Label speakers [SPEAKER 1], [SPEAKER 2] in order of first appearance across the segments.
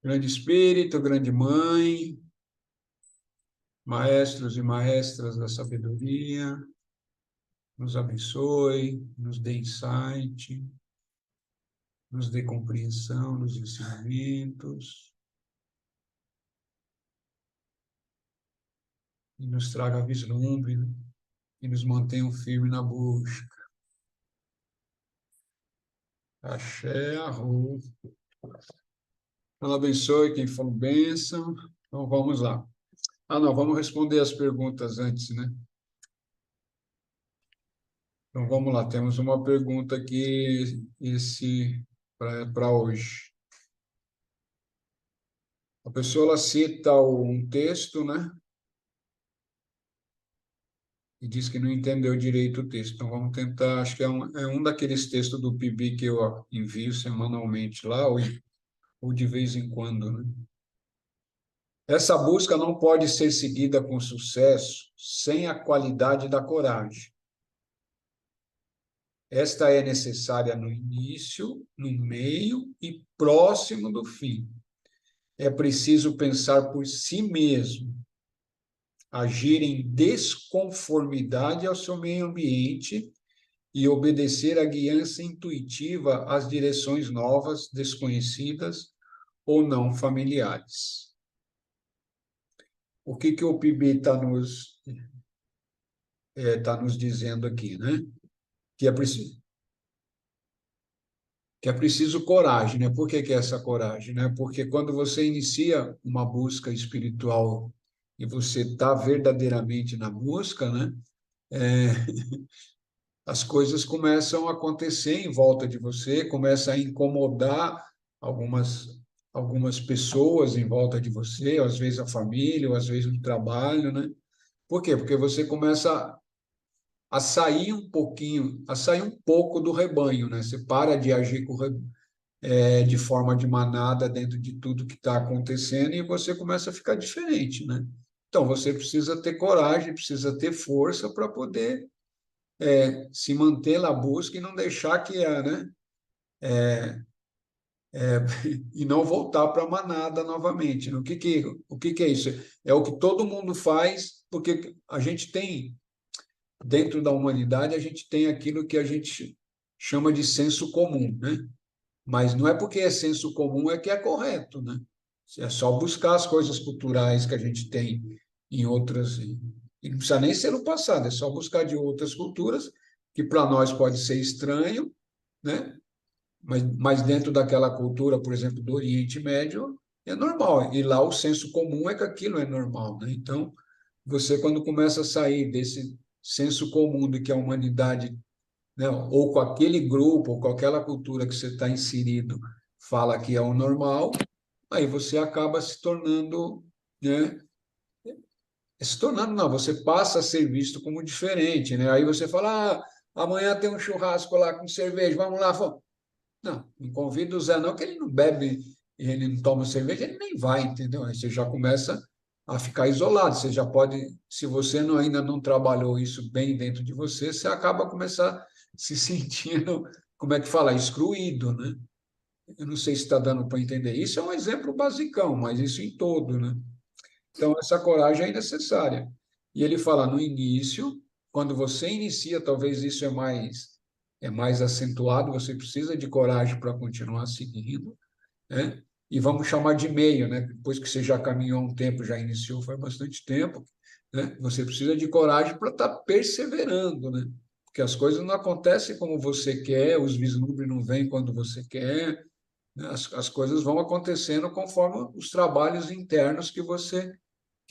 [SPEAKER 1] Grande Espírito, grande Mãe, maestros e maestras da sabedoria, nos abençoe, nos dê insight, nos dê compreensão nos ensinamentos e nos traga vislumbre, né? E nos mantenham firmes na busca. Axé, arro. Ela abençoe quem falou bênção. Então vamos lá. Não, vamos responder as perguntas antes, né? Então vamos lá, temos uma pergunta aqui para hoje. A pessoa ela cita um texto, né? E diz que não entendeu direito o texto. Então vamos tentar, acho que é um daqueles textos do PIB que eu envio semanalmente lá, ou de vez em quando, né? Essa busca não pode ser seguida com sucesso sem a qualidade da coragem. Esta é necessária no início, no meio e próximo do fim. É preciso pensar por si mesmo, agir em desconformidade ao seu meio ambiente e obedecer à guiança intuitiva às direções novas, desconhecidas ou não familiares. O que o PIB tá nos dizendo aqui, né? Que é preciso coragem, né? Por que é essa coragem, né? Porque quando você inicia uma busca espiritual e você está verdadeiramente na busca, né? É, as coisas começam a acontecer em volta de você, começa a incomodar algumas algumas pessoas em volta de você, ou às vezes a família, ou às vezes o trabalho, né? Por quê? Porque você começa a sair um pouquinho, a sair um pouco do rebanho, né? Você para de agir de forma de manada dentro de tudo que está acontecendo e você começa a ficar diferente, né? Então você precisa ter coragem, precisa ter força para poder se manter na busca e não deixar né? E não voltar para a manada novamente. Né? O que é isso? É o que todo mundo faz, porque a gente tem, dentro da humanidade, a gente tem aquilo que a gente chama de senso comum, né? Mas não é porque é senso comum é que é correto, né? É só buscar as coisas culturais que a gente tem em outras. E não precisa nem ser no passado, é só buscar de outras culturas, que para nós pode ser estranho, né? Mas dentro daquela cultura, por exemplo, do Oriente Médio, é normal. E lá o senso comum é que aquilo é normal, né? Então, você, quando começa a sair desse senso comum de que a humanidade, né, ou com aquele grupo, ou com aquela cultura que você está inserido, fala que é o normal, aí você acaba se tornando, né? Se tornando, não, você passa a ser visto como diferente, né? Aí você fala, amanhã tem um churrasco lá com cerveja, vamos lá. Não convida o Zé, não, que ele não bebe, ele não toma cerveja, ele nem vai, entendeu? Aí você já começa a ficar isolado. Você já pode, se você ainda não trabalhou isso bem dentro de você, você acaba começar se sentindo, como é que fala, excluído, né? Eu não sei se está dando para entender. Isso é um exemplo basicão, mas isso em todo, né? Então, essa coragem é necessária. E ele fala no início, quando você inicia, talvez isso é mais acentuado, você precisa de coragem para continuar seguindo, né? E vamos chamar de meio, né? Depois que você já caminhou um tempo, já iniciou faz bastante tempo, né? Você precisa de coragem para estar perseverando, né? Porque as coisas não acontecem como você quer, os vislumbres não vêm quando você quer, né? As coisas vão acontecendo conforme os trabalhos internos que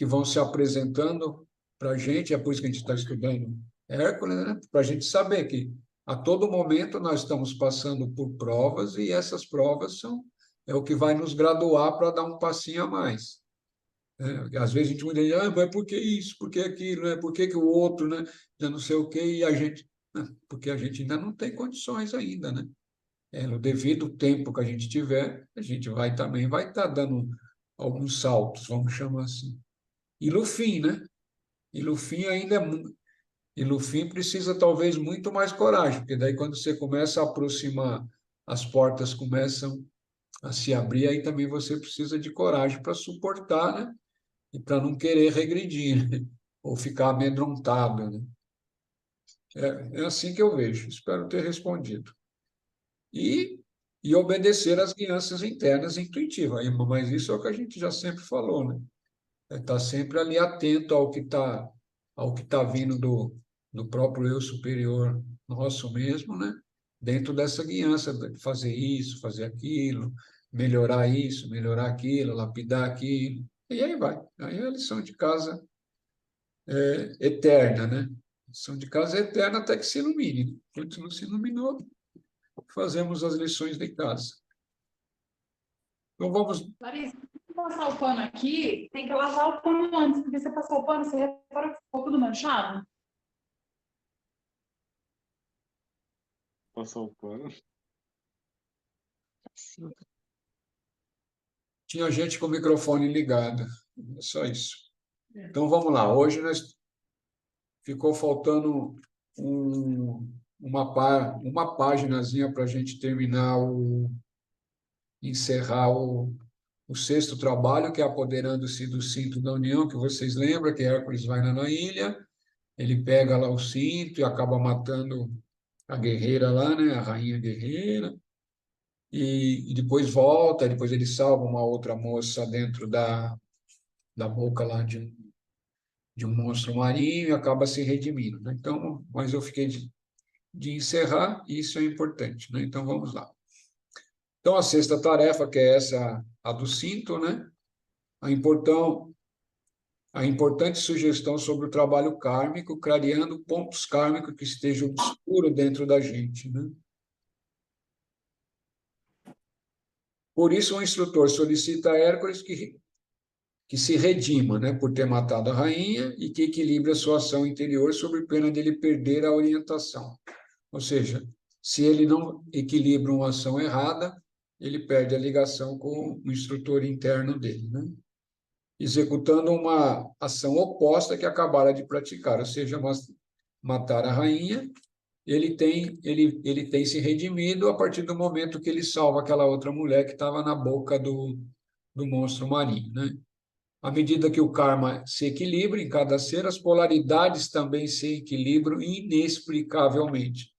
[SPEAKER 1] vão se apresentando para a gente, é por isso que a gente está estudando Hércules, né? Para a gente saber que a todo momento nós estamos passando por provas e essas provas é o que vai nos graduar para dar um passinho a mais. Né? Às vezes a gente muda, mas por que isso, por que aquilo, né? Por que o outro, né? Já não sei o quê, e a gente. Não, porque a gente ainda não tem condições ainda, né? No devido tempo que a gente tiver, a gente vai estar dando alguns saltos, vamos chamar assim. E no fim, né? E no fim ainda e no fim precisa talvez muito mais coragem, porque daí quando você começa a aproximar, as portas começam a se abrir, aí também você precisa de coragem para suportar, né? E para não querer regredir, né? Ou ficar amedrontado, né? É assim que eu vejo. Espero ter respondido. E, e obedecer às guianças internas intuitivas. Mas isso é o que a gente já sempre falou, né? Estar sempre ali atento ao que tá vindo do próprio eu superior nosso mesmo, né? Dentro dessa guiança, de fazer isso, fazer aquilo, melhorar isso, melhorar aquilo, lapidar aquilo. E aí vai. Aí é a lição de casa eterna, né? Lição de casa é eterna até que se ilumine. Enquanto não se iluminou, fazemos as lições de casa. Então vamos.
[SPEAKER 2] Larissa, se passar o pano aqui, tem que lavar o pano antes, porque você passou o pano, você repara que ficou tudo manchado?
[SPEAKER 3] Passou o pano.
[SPEAKER 1] Tinha gente com o microfone ligado. É só isso. Então vamos lá. Hoje nós ficou faltando uma paginazinha para a gente terminar encerrar o sexto trabalho, que é apoderando-se do cinto da união, que vocês lembram que Hércules vai na ilha, ele pega lá o cinto e acaba matando a guerreira lá, né, a rainha guerreira, e depois volta, depois ele salva uma outra moça dentro da boca lá de um monstro marinho e acaba se redimindo, né? Então, mas eu fiquei de encerrar, e isso é importante, né? Então vamos lá. Então a sexta tarefa, que é essa, a do cinto, né? A importão a importante sugestão sobre o trabalho kármico, clareando pontos kármicos que estejam obscuros dentro da gente, né? Por isso, o instrutor solicita a Hércules que se redima, né, por ter matado a rainha e que equilibre a sua ação interior sob pena de ele perder a orientação. Ou seja, se ele não equilibra uma ação errada, ele perde a ligação com o instrutor interno dele, né? Executando uma ação oposta que acabara de praticar, ou seja, matar a rainha, ele tem se redimido a partir do momento que ele salva aquela outra mulher que estava na boca do monstro marinho, né? À medida que o karma se equilibra em cada ser, as polaridades também se equilibram inexplicavelmente.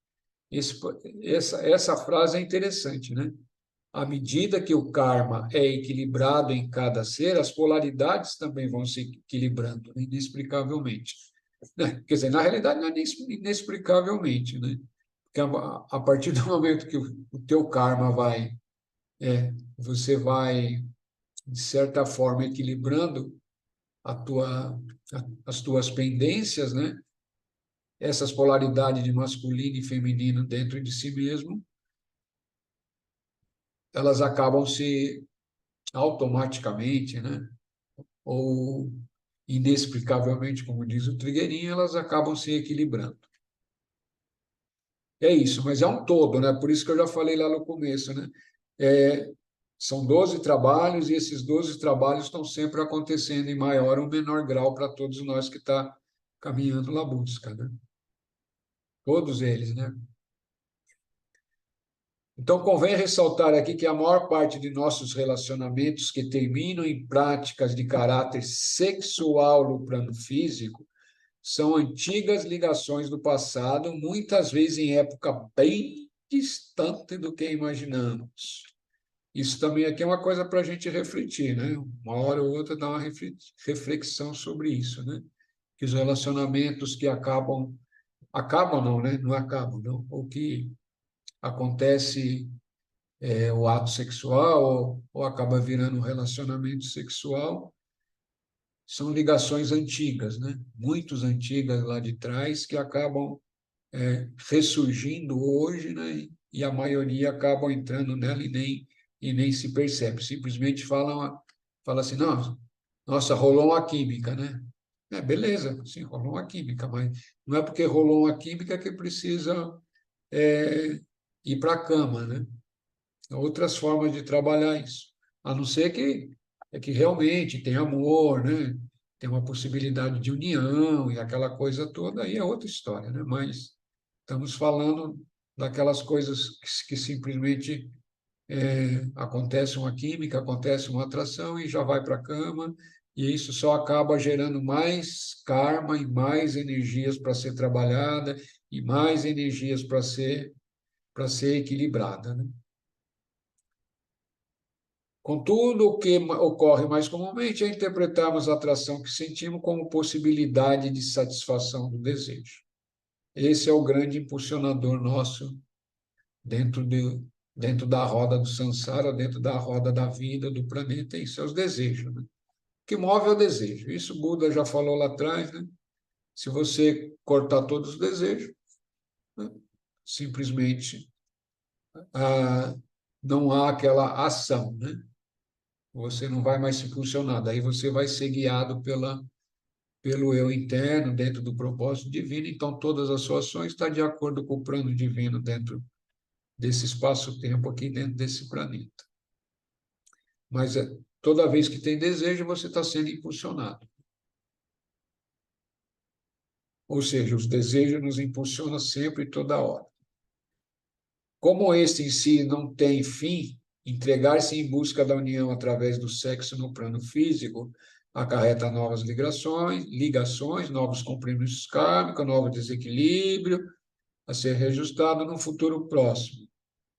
[SPEAKER 1] Essa frase é interessante, né? À medida que o karma é equilibrado em cada ser, as polaridades também vão se equilibrando, né, inexplicavelmente. Né? Quer dizer, na realidade, não é inexplicavelmente, né? Porque a partir do momento que o teu karma você vai, de certa forma, equilibrando a tua, as tuas pendências, né? Essas polaridades de masculino e feminino dentro de si mesmo, elas acabam se automaticamente, né? Ou inexplicavelmente, como diz o Trigueirinho, elas acabam se equilibrando. É isso, mas é um todo, né? Por isso que eu já falei lá no começo, né? São 12 trabalhos e esses 12 trabalhos estão sempre acontecendo em maior ou menor grau para todos nós que está caminhando na busca, né? Todos eles, né? Então, convém ressaltar aqui que a maior parte de nossos relacionamentos que terminam em práticas de caráter sexual no plano físico são antigas ligações do passado, muitas vezes em época bem distante do que imaginamos. Isso também aqui é uma coisa para a gente refletir, né? Uma hora ou outra dar uma reflexão sobre isso, né? Que os relacionamentos que acabam não, né? Não acabam, não. Ou que acontece o ato sexual ou acaba virando um relacionamento sexual, são ligações antigas, né? Muito antigas lá de trás, que acabam ressurgindo hoje, né? E a maioria acabam entrando nela e nem se percebe. Simplesmente fala assim, não, nossa, rolou uma química, né? Beleza, sim, rolou uma química, mas não é porque rolou uma química que precisa ir para a cama, né? Outras formas de trabalhar isso. A não ser que realmente tem amor, né? Tem uma possibilidade de união e aquela coisa toda, aí é outra história, né? Mas estamos falando daquelas coisas que simplesmente acontece uma química, acontece uma atração e já vai para a cama, e isso só acaba gerando mais karma e mais energias para ser trabalhada e mais energias para ser equilibrada, né? Contudo, o que ocorre mais comumente é interpretarmos a atração que sentimos como possibilidade de satisfação do desejo. Esse é o grande impulsionador nosso dentro dentro da roda do samsara, dentro da roda da vida, do planeta, e seus desejos, né? O que move é o desejo. Isso Buda já falou lá atrás, né? Se você cortar todos os desejos, né? Simplesmente ah, não há aquela ação, né? Você não vai mais se impulsionar, daí você vai ser guiado pelo eu interno, dentro do propósito divino, então todas as suas ações estão de acordo com o plano divino dentro desse espaço-tempo aqui, dentro desse planeta. Mas toda vez que tem desejo, você está sendo impulsionado. Ou seja, os desejos nos impulsionam sempre e toda hora. Como este em si não tem fim, entregar-se em busca da união através do sexo no plano físico acarreta novas ligações, novos compromissos kármicos, novo desequilíbrio a ser reajustado no futuro próximo.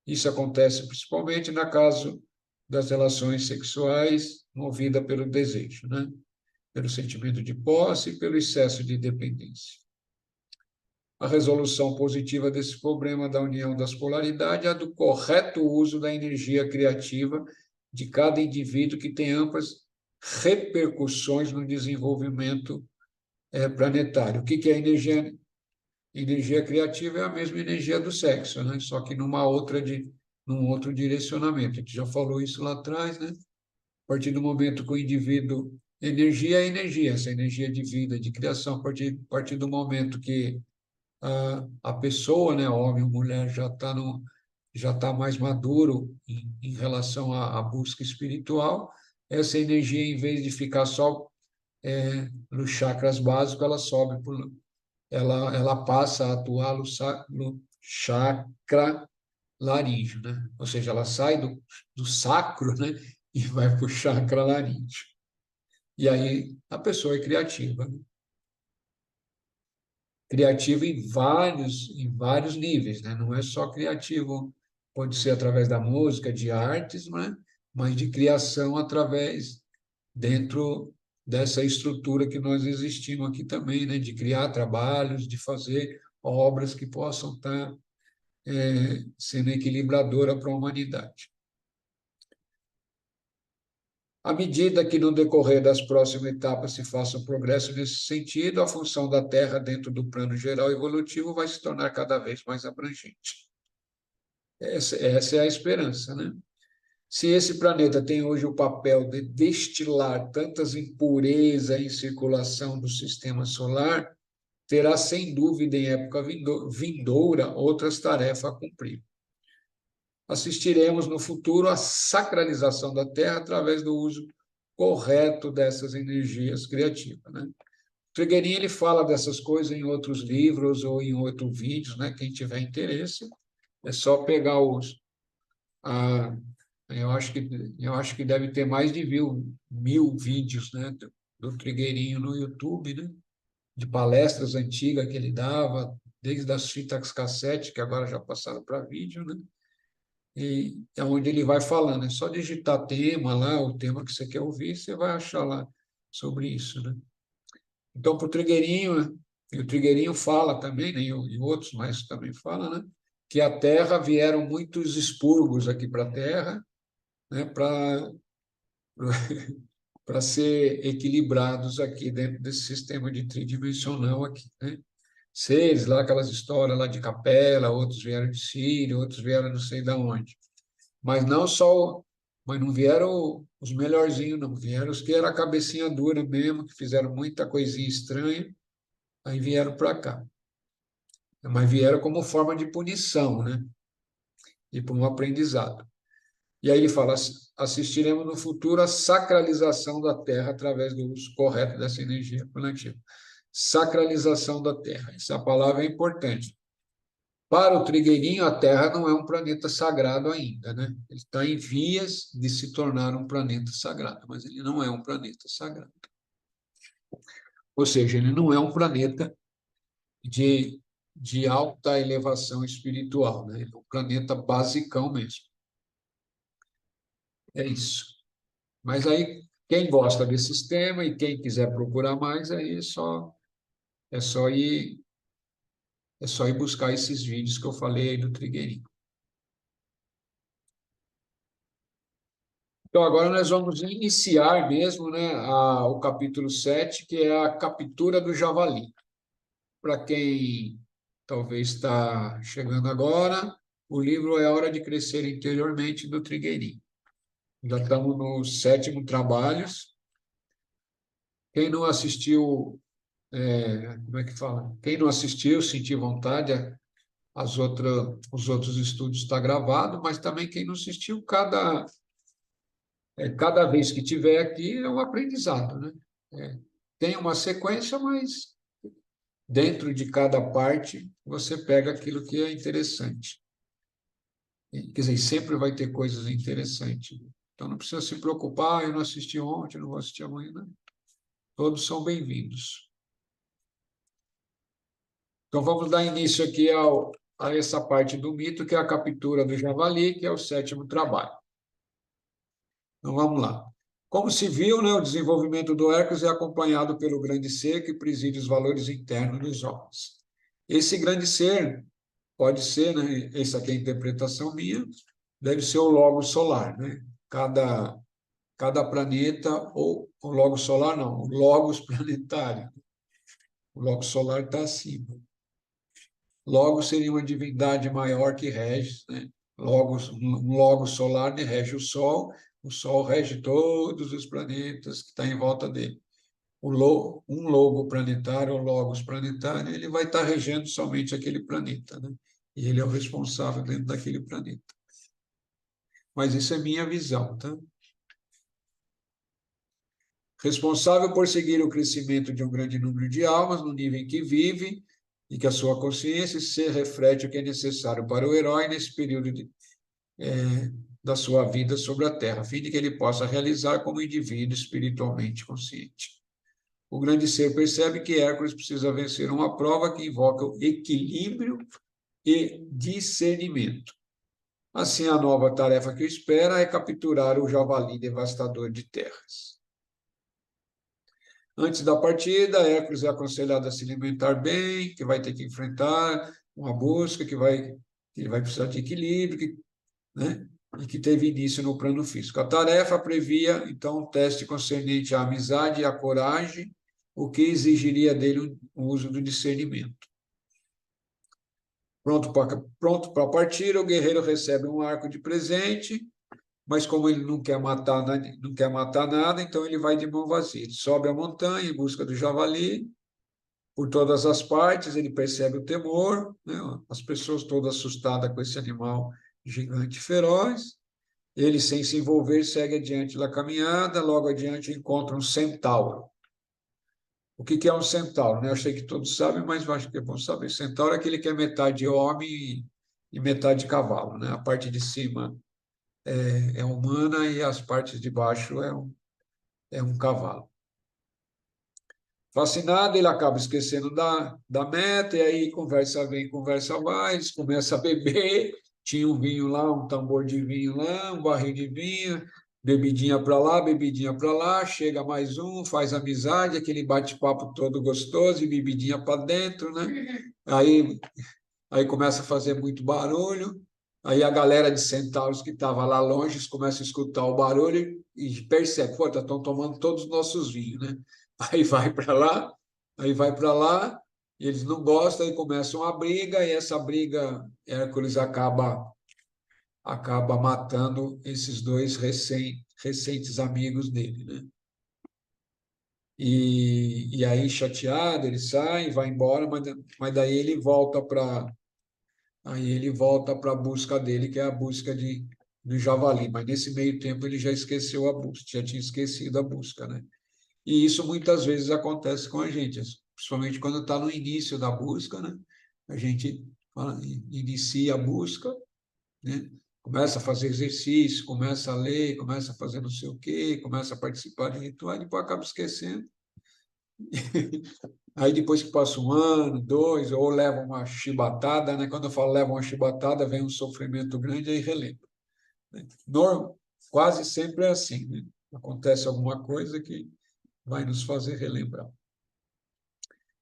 [SPEAKER 1] Isso acontece principalmente no caso das relações sexuais movidas pelo desejo, né? Pelo sentimento de posse e pelo excesso de dependência. A resolução positiva desse problema da união das polaridades é a do correto uso da energia criativa de cada indivíduo que tem amplas repercussões no desenvolvimento planetário. O que é energia? Energia criativa é a mesma energia do sexo, né? Só que num outro direcionamento. A gente já falou isso lá atrás, né? A partir do momento que o indivíduo... Energia é energia, essa energia de vida, de criação. A partir do momento que a pessoa, né, homem ou mulher, já tá mais maduro em relação à busca espiritual, essa energia, em vez de ficar só nos chakras básicos, ela sobe ela passa a atuar no chakra laríngeo, né? Ou seja, ela sai do sacro, né, e vai para o chakra laríngeo. E aí a pessoa é criativa, né? Criativo em vários níveis, né? Não é só criativo, pode ser através da música, de artes, né? Mas de criação através, dentro dessa estrutura que nós existimos aqui também, né? De criar trabalhos, de fazer obras que possam estar sendo equilibradora para a humanidade. À medida que, no decorrer das próximas etapas, se faça um progresso nesse sentido, a função da Terra dentro do plano geral evolutivo vai se tornar cada vez mais abrangente. Essa é a esperança, né? Se esse planeta tem hoje o papel de destilar tantas impurezas em circulação do sistema solar, terá, sem dúvida, em época vindoura, outras tarefas a cumprir. Assistiremos no futuro à sacralização da Terra através do uso correto dessas energias criativas, né? Trigueirinho, ele fala dessas coisas em outros livros ou em outros vídeos, né? Quem tiver interesse, é só pegar eu acho que deve ter mais de mil vídeos, né, do Trigueirinho no YouTube, né? De palestras antigas que ele dava, desde as fitas cassete, que agora já passaram para vídeo, né? E é onde ele vai falando. É só digitar tema lá, o tema que você quer ouvir, você vai achar lá sobre isso, né? Então, para o Trigueirinho, e o Trigueirinho fala também, né, e outros mais também falam, né, que a Terra vieram muitos expurgos aqui para a Terra, né, para ser equilibrados aqui dentro desse sistema de tridimensional aqui, né? Seres lá, aquelas histórias lá de Capela, outros vieram de Síria, outros vieram não sei de onde. Mas não vieram os melhorzinhos, não. Vieram os que eram a cabecinha dura mesmo, que fizeram muita coisinha estranha, aí vieram para cá. Mas vieram como forma de punição, né? E para um aprendizado. E aí ele fala: assistiremos no futuro à sacralização da Terra através do uso correto dessa energia planetária. Sacralização da Terra. Essa palavra é importante. Para o trigueirinho, a Terra não é um planeta sagrado ainda, né? Ele está em vias de se tornar um planeta sagrado, mas ele não é um planeta sagrado. Ou seja, ele não é um planeta de alta elevação espiritual, né? Ele é um planeta basicão mesmo. É isso. Mas aí, quem gosta desse sistema e quem quiser procurar mais, aí é só ir, é só ir buscar esses vídeos que eu falei aí do trigueirinho. Então, agora nós vamos iniciar mesmo, né, o capítulo 7, que é a captura do javali. Para quem talvez está chegando agora, o livro é A Hora de Crescer Interiormente, do Trigueirinho. Já estamos no 7º Trabalhos. Quem não assistiu, como é que fala? Quem não assistiu, sentir vontade, os outros estudos está gravado, mas também quem não assistiu, cada vez que tiver aqui é um aprendizado, né? Tem uma sequência, mas dentro de cada parte você pega aquilo que é interessante. Quer dizer, sempre vai ter coisas interessantes. Então não precisa se preocupar, eu não assisti ontem, não vou assistir amanhã. Não. Todos são bem-vindos. Então vamos dar início aqui a essa parte do mito, que é a captura do javali, que é o 7º trabalho. Então vamos lá. Como se viu, né, o desenvolvimento do Hércules é acompanhado pelo grande ser que preside os valores internos dos homens. Esse grande ser pode ser, né, essa aqui é a interpretação minha, deve ser o logo solar, né? Cada planeta, ou o logo solar não, o logos planetário. O logo solar está acima. Logo seria uma divindade maior que rege, né? Um logo solar rege o Sol rege todos os planetas que estão em volta dele. Um logo planetário, ou logos planetário, ele vai estar regendo somente aquele planeta, né? E ele é o responsável dentro daquele planeta. Mas isso é minha visão, tá? Responsável por seguir o crescimento de um grande número de almas no nível em que vive e que a sua consciência se reflete o que é necessário para o herói nesse período da sua vida sobre a Terra, a fim de que ele possa realizar como indivíduo espiritualmente consciente. O grande ser percebe que Hércules precisa vencer uma prova que invoca o equilíbrio e discernimento. Assim, a nova tarefa que o espera é capturar o javali devastador de terras. Antes da partida, Hércules é aconselhado a se alimentar bem, que vai ter que enfrentar uma busca, que ele vai precisar de equilíbrio, né? E que teve início no plano físico. A tarefa previa, então, um teste concernente à amizade e à coragem, o que exigiria dele o uso do discernimento. Pronto para partir, o guerreiro recebe um arco de presente, mas como ele não quer matar nada, então ele vai de mão vazia. Ele sobe a montanha em busca do javali, por todas as partes, ele percebe o temor, né? As pessoas todas assustadas com esse animal gigante e feroz. Ele, sem se envolver, segue adiante da caminhada, logo adiante encontra um centauro. O que é um centauro? Eu achei que todos sabem, mas acho que é bom saber. Centauro é aquele que é metade homem e metade cavalo, né? A parte de cima é humana e as partes de baixo é um cavalo. Fascinado, ele acaba esquecendo da meta, e aí conversa vem, conversa vai, eles começam a beber, tinha um vinho lá, um tambor de vinho lá, um barril de vinho, bebidinha para lá, bebidinha para lá, chega mais um, faz amizade, aquele bate-papo todo gostoso, e bebidinha para dentro, né? Aí começa a fazer muito barulho, aí a galera de centauros que estava lá longe começa a escutar o barulho e percebe, pô, estão tomando todos os nossos vinhos, né? Aí vai para lá, aí vai para lá, e eles não gostam, e começam a briga, e essa briga, Hércules acaba matando esses dois recentes amigos dele, né? E aí, chateado, ele sai, vai embora, mas daí ele volta para a busca dele, que é a busca do javali. Mas nesse meio tempo ele já esqueceu a busca, já tinha esquecido a busca, né? E isso muitas vezes acontece com a gente, principalmente quando está no início da busca, né? A gente inicia a busca, né? Começa a fazer exercício, começa a ler, começa a fazer não sei o quê, começa a participar de rituais, depois acaba esquecendo. Aí depois que passa um ano, dois, ou leva uma chibatada, né? Quando eu falo leva uma chibatada, vem um sofrimento grande, aí relembra, né? Quase sempre é assim, né? Acontece alguma coisa que vai nos fazer relembrar.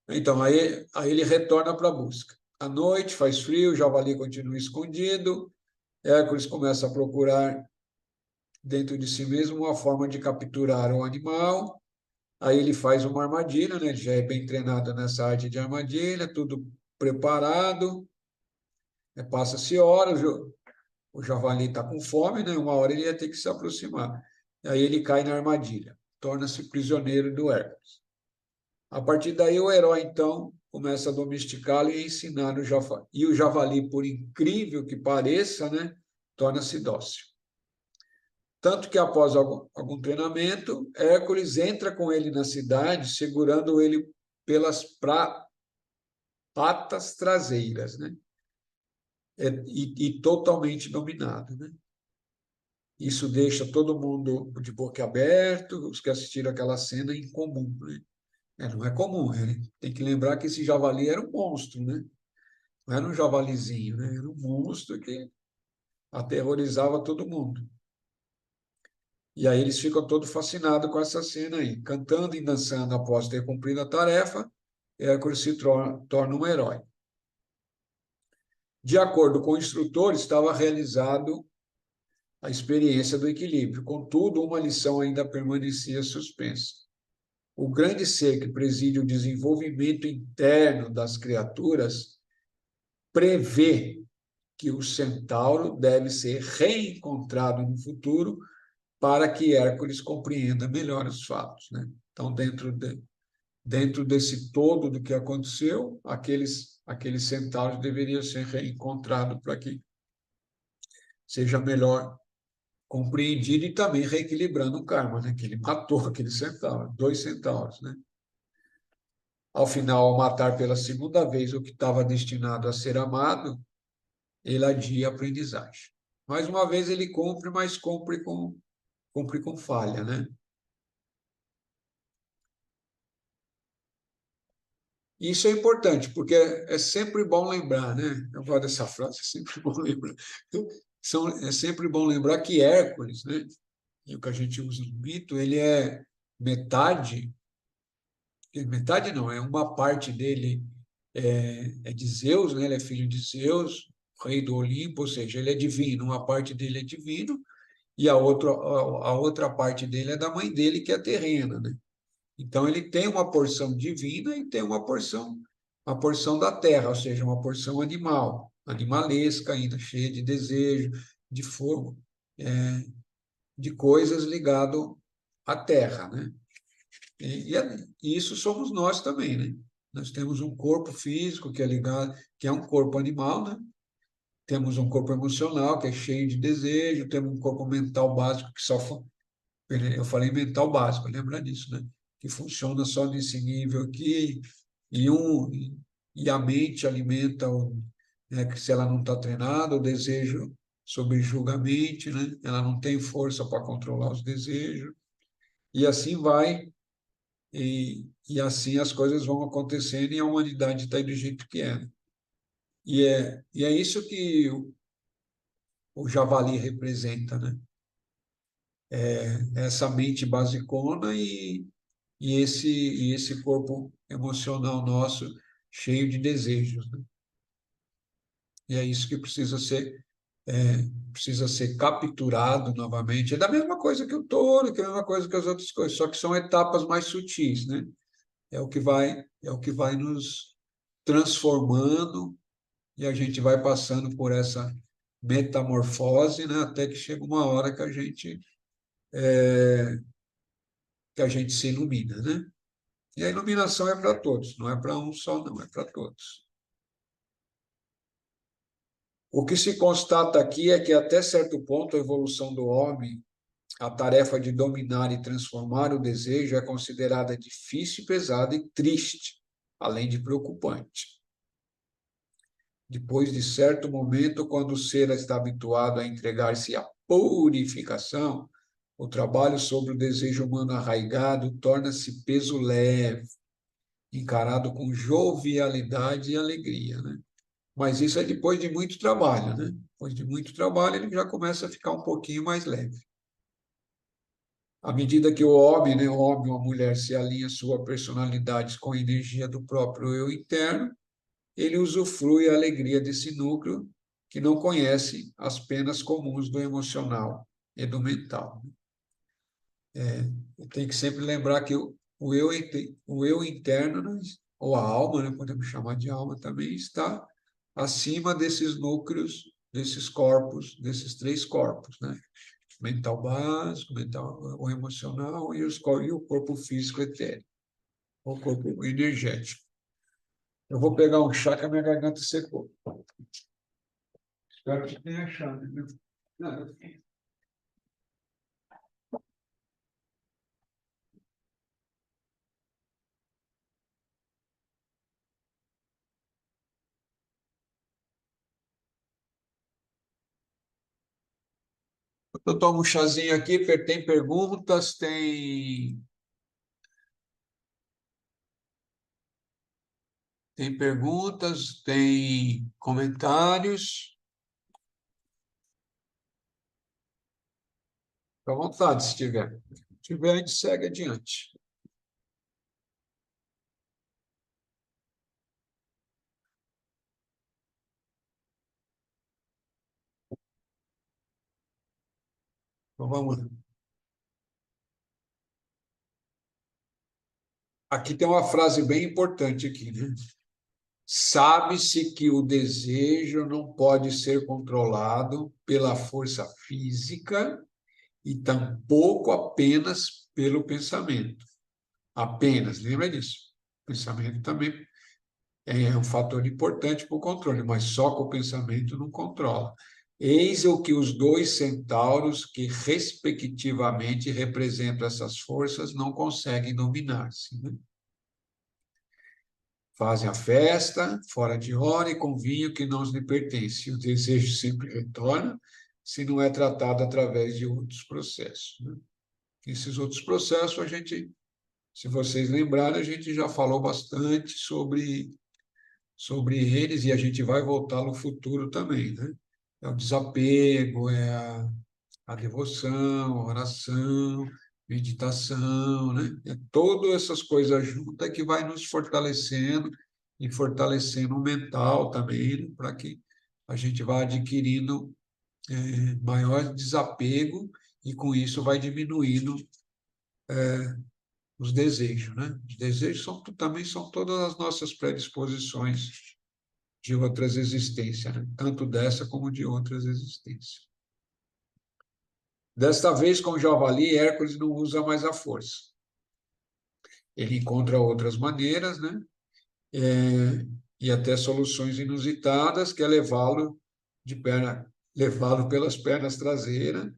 [SPEAKER 1] Então, aí ele retorna para a busca. À noite, faz frio, o javali continua escondido, Hércules começa a procurar dentro de si mesmo uma forma de capturar o animal. Aí ele faz uma armadilha, né? Ele já é bem treinado nessa arte de armadilha, tudo preparado. Passa-se horas, o javali está com fome, né? Uma hora ele ia ter que se aproximar. Aí ele cai na armadilha, torna-se prisioneiro do Hércules. A partir daí, o herói, então, começa a domesticá-lo e ensinar o javali. E o javali, por incrível que pareça, né? Torna-se dócil. Tanto que, após algum treinamento, Hércules entra com ele na cidade, segurando ele pelas patas traseiras, né? E totalmente dominado, né? Isso deixa todo mundo de boca aberta, os que assistiram aquela cena incomum, né? Não é comum, né? Tem que lembrar que esse javali era um monstro, né? Não era um javalizinho, né? Era um monstro que aterrorizava todo mundo. E aí eles ficam todos fascinados com essa cena aí. Cantando e dançando após ter cumprido a tarefa, Hércules se torna um herói. De acordo com o instrutor, estava realizado a experiência do equilíbrio. Contudo, uma lição ainda permanecia suspensa. O grande ser que preside o desenvolvimento interno das criaturas prevê que o centauro deve ser reencontrado no futuro para que Hércules compreenda melhor os fatos, né? Então, dentro desse todo do que aconteceu, aqueles centauros deveriam ser reencontrados para que seja melhor compreendido e também reequilibrando o karma, né? Que ele matou aquele centauro, 2 centauros, né? Ao final, ao matar pela segunda vez o que estava destinado a ser amado, ele adia a aprendizagem. Mais uma vez ele cumpre, mas cumpre com falha, né? Isso é importante, porque é sempre bom lembrar, né? Eu gosto dessa frase, é sempre bom lembrar. É sempre bom lembrar que Hércules, né? E o que a gente usa no mito, ele é metade não, é uma parte dele é de Zeus, né? Ele é filho de Zeus, rei do Olimpo, ou seja, ele é divino, uma parte dele é divino, e a outra parte dele é da mãe dele, que é terrena, né? Então, ele tem uma porção divina e tem uma porção da terra, ou seja, uma porção animal, animalesca ainda, cheia de desejo, de fogo, de coisas ligado à terra, né? E isso somos nós também, né? Nós temos um corpo físico que é ligado, que é um corpo animal, né? Temos um corpo emocional que é cheio de desejo, temos um corpo mental básico que só eu falei mental básico, lembra disso, né? Que funciona só nesse nível aqui, e, um, e a mente alimenta, né, que se ela não está treinada, o desejo sobrejuga a mente, né? Ela não tem força para controlar os desejos, e assim vai, e assim as coisas vão acontecendo e a humanidade está do jeito que é. Né? E é isso que o javali representa, né? Essa mente basicona e esse corpo emocional nosso cheio de desejos, né? E é isso que precisa ser capturado novamente. É da mesma coisa que o touro, que é a mesma coisa que as outras coisas, só que são etapas mais sutis, né? É o que vai nos transformando e a gente vai passando por essa metamorfose, né? Até que chega uma hora que a gente se ilumina, né? E a iluminação é para todos, não é para um só, não, é para todos. O que se constata aqui é que, até certo ponto, a evolução do homem, a tarefa de dominar e transformar o desejo é considerada difícil, pesada e triste, além de preocupante. Depois de certo momento, quando o ser está habituado a entregar-se à purificação, o trabalho sobre o desejo humano arraigado torna-se peso leve, encarado com jovialidade e alegria, né? Mas isso é depois de muito trabalho, né? Depois de muito trabalho, ele já começa a ficar um pouquinho mais leve. À medida que o homem, né, o homem ou a mulher se alinha sua personalidade com a energia do próprio eu interno, ele usufrui a alegria desse núcleo que não conhece as penas comuns do emocional e do mental. Tem que sempre lembrar que o eu interno, né, ou a alma, né, podemos chamar de alma também, está acima desses núcleos, desses corpos, desses três corpos, né? Mental básico, mental, o emocional e o corpo físico etéreo, o corpo energético. Eu vou pegar um chá que a minha garganta secou. Espero que tenha achado, né? Não, eu tomo um chazinho aqui, tem perguntas, tem perguntas, tem comentários. Fica à vontade, se tiver. Se tiver, a gente segue adiante. Então, vamos lá. Aqui tem uma frase bem importante aqui, né? Sabe-se que o desejo não pode ser controlado pela força física e tampouco apenas pelo pensamento. Apenas, lembra disso? O pensamento também é um fator importante para o controle, mas só com o pensamento não controla. Eis o que os dois centauros, que respectivamente representam essas forças, não conseguem dominar-se, né? Fazem a festa, fora de hora e com vinho que não lhe pertence. O desejo sempre retorna, se não é tratado através de outros processos, né? Esses outros processos, se vocês lembrarem, a gente já falou bastante sobre eles e a gente vai voltar no futuro também, né? É o desapego, a devoção, a oração, meditação, né? É todas essas coisas juntas que vai nos fortalecendo e fortalecendo o mental também, né? Para que a gente vá adquirindo maior desapego e com isso vai diminuindo os desejos, né? Os desejos também são todas as nossas predisposições de outras existências, né? Tanto dessa como de outras existências. Desta vez, com o javali, Hércules não usa mais a força. Ele encontra outras maneiras, né? E até soluções inusitadas, que é levá-lo pelas pernas traseiras,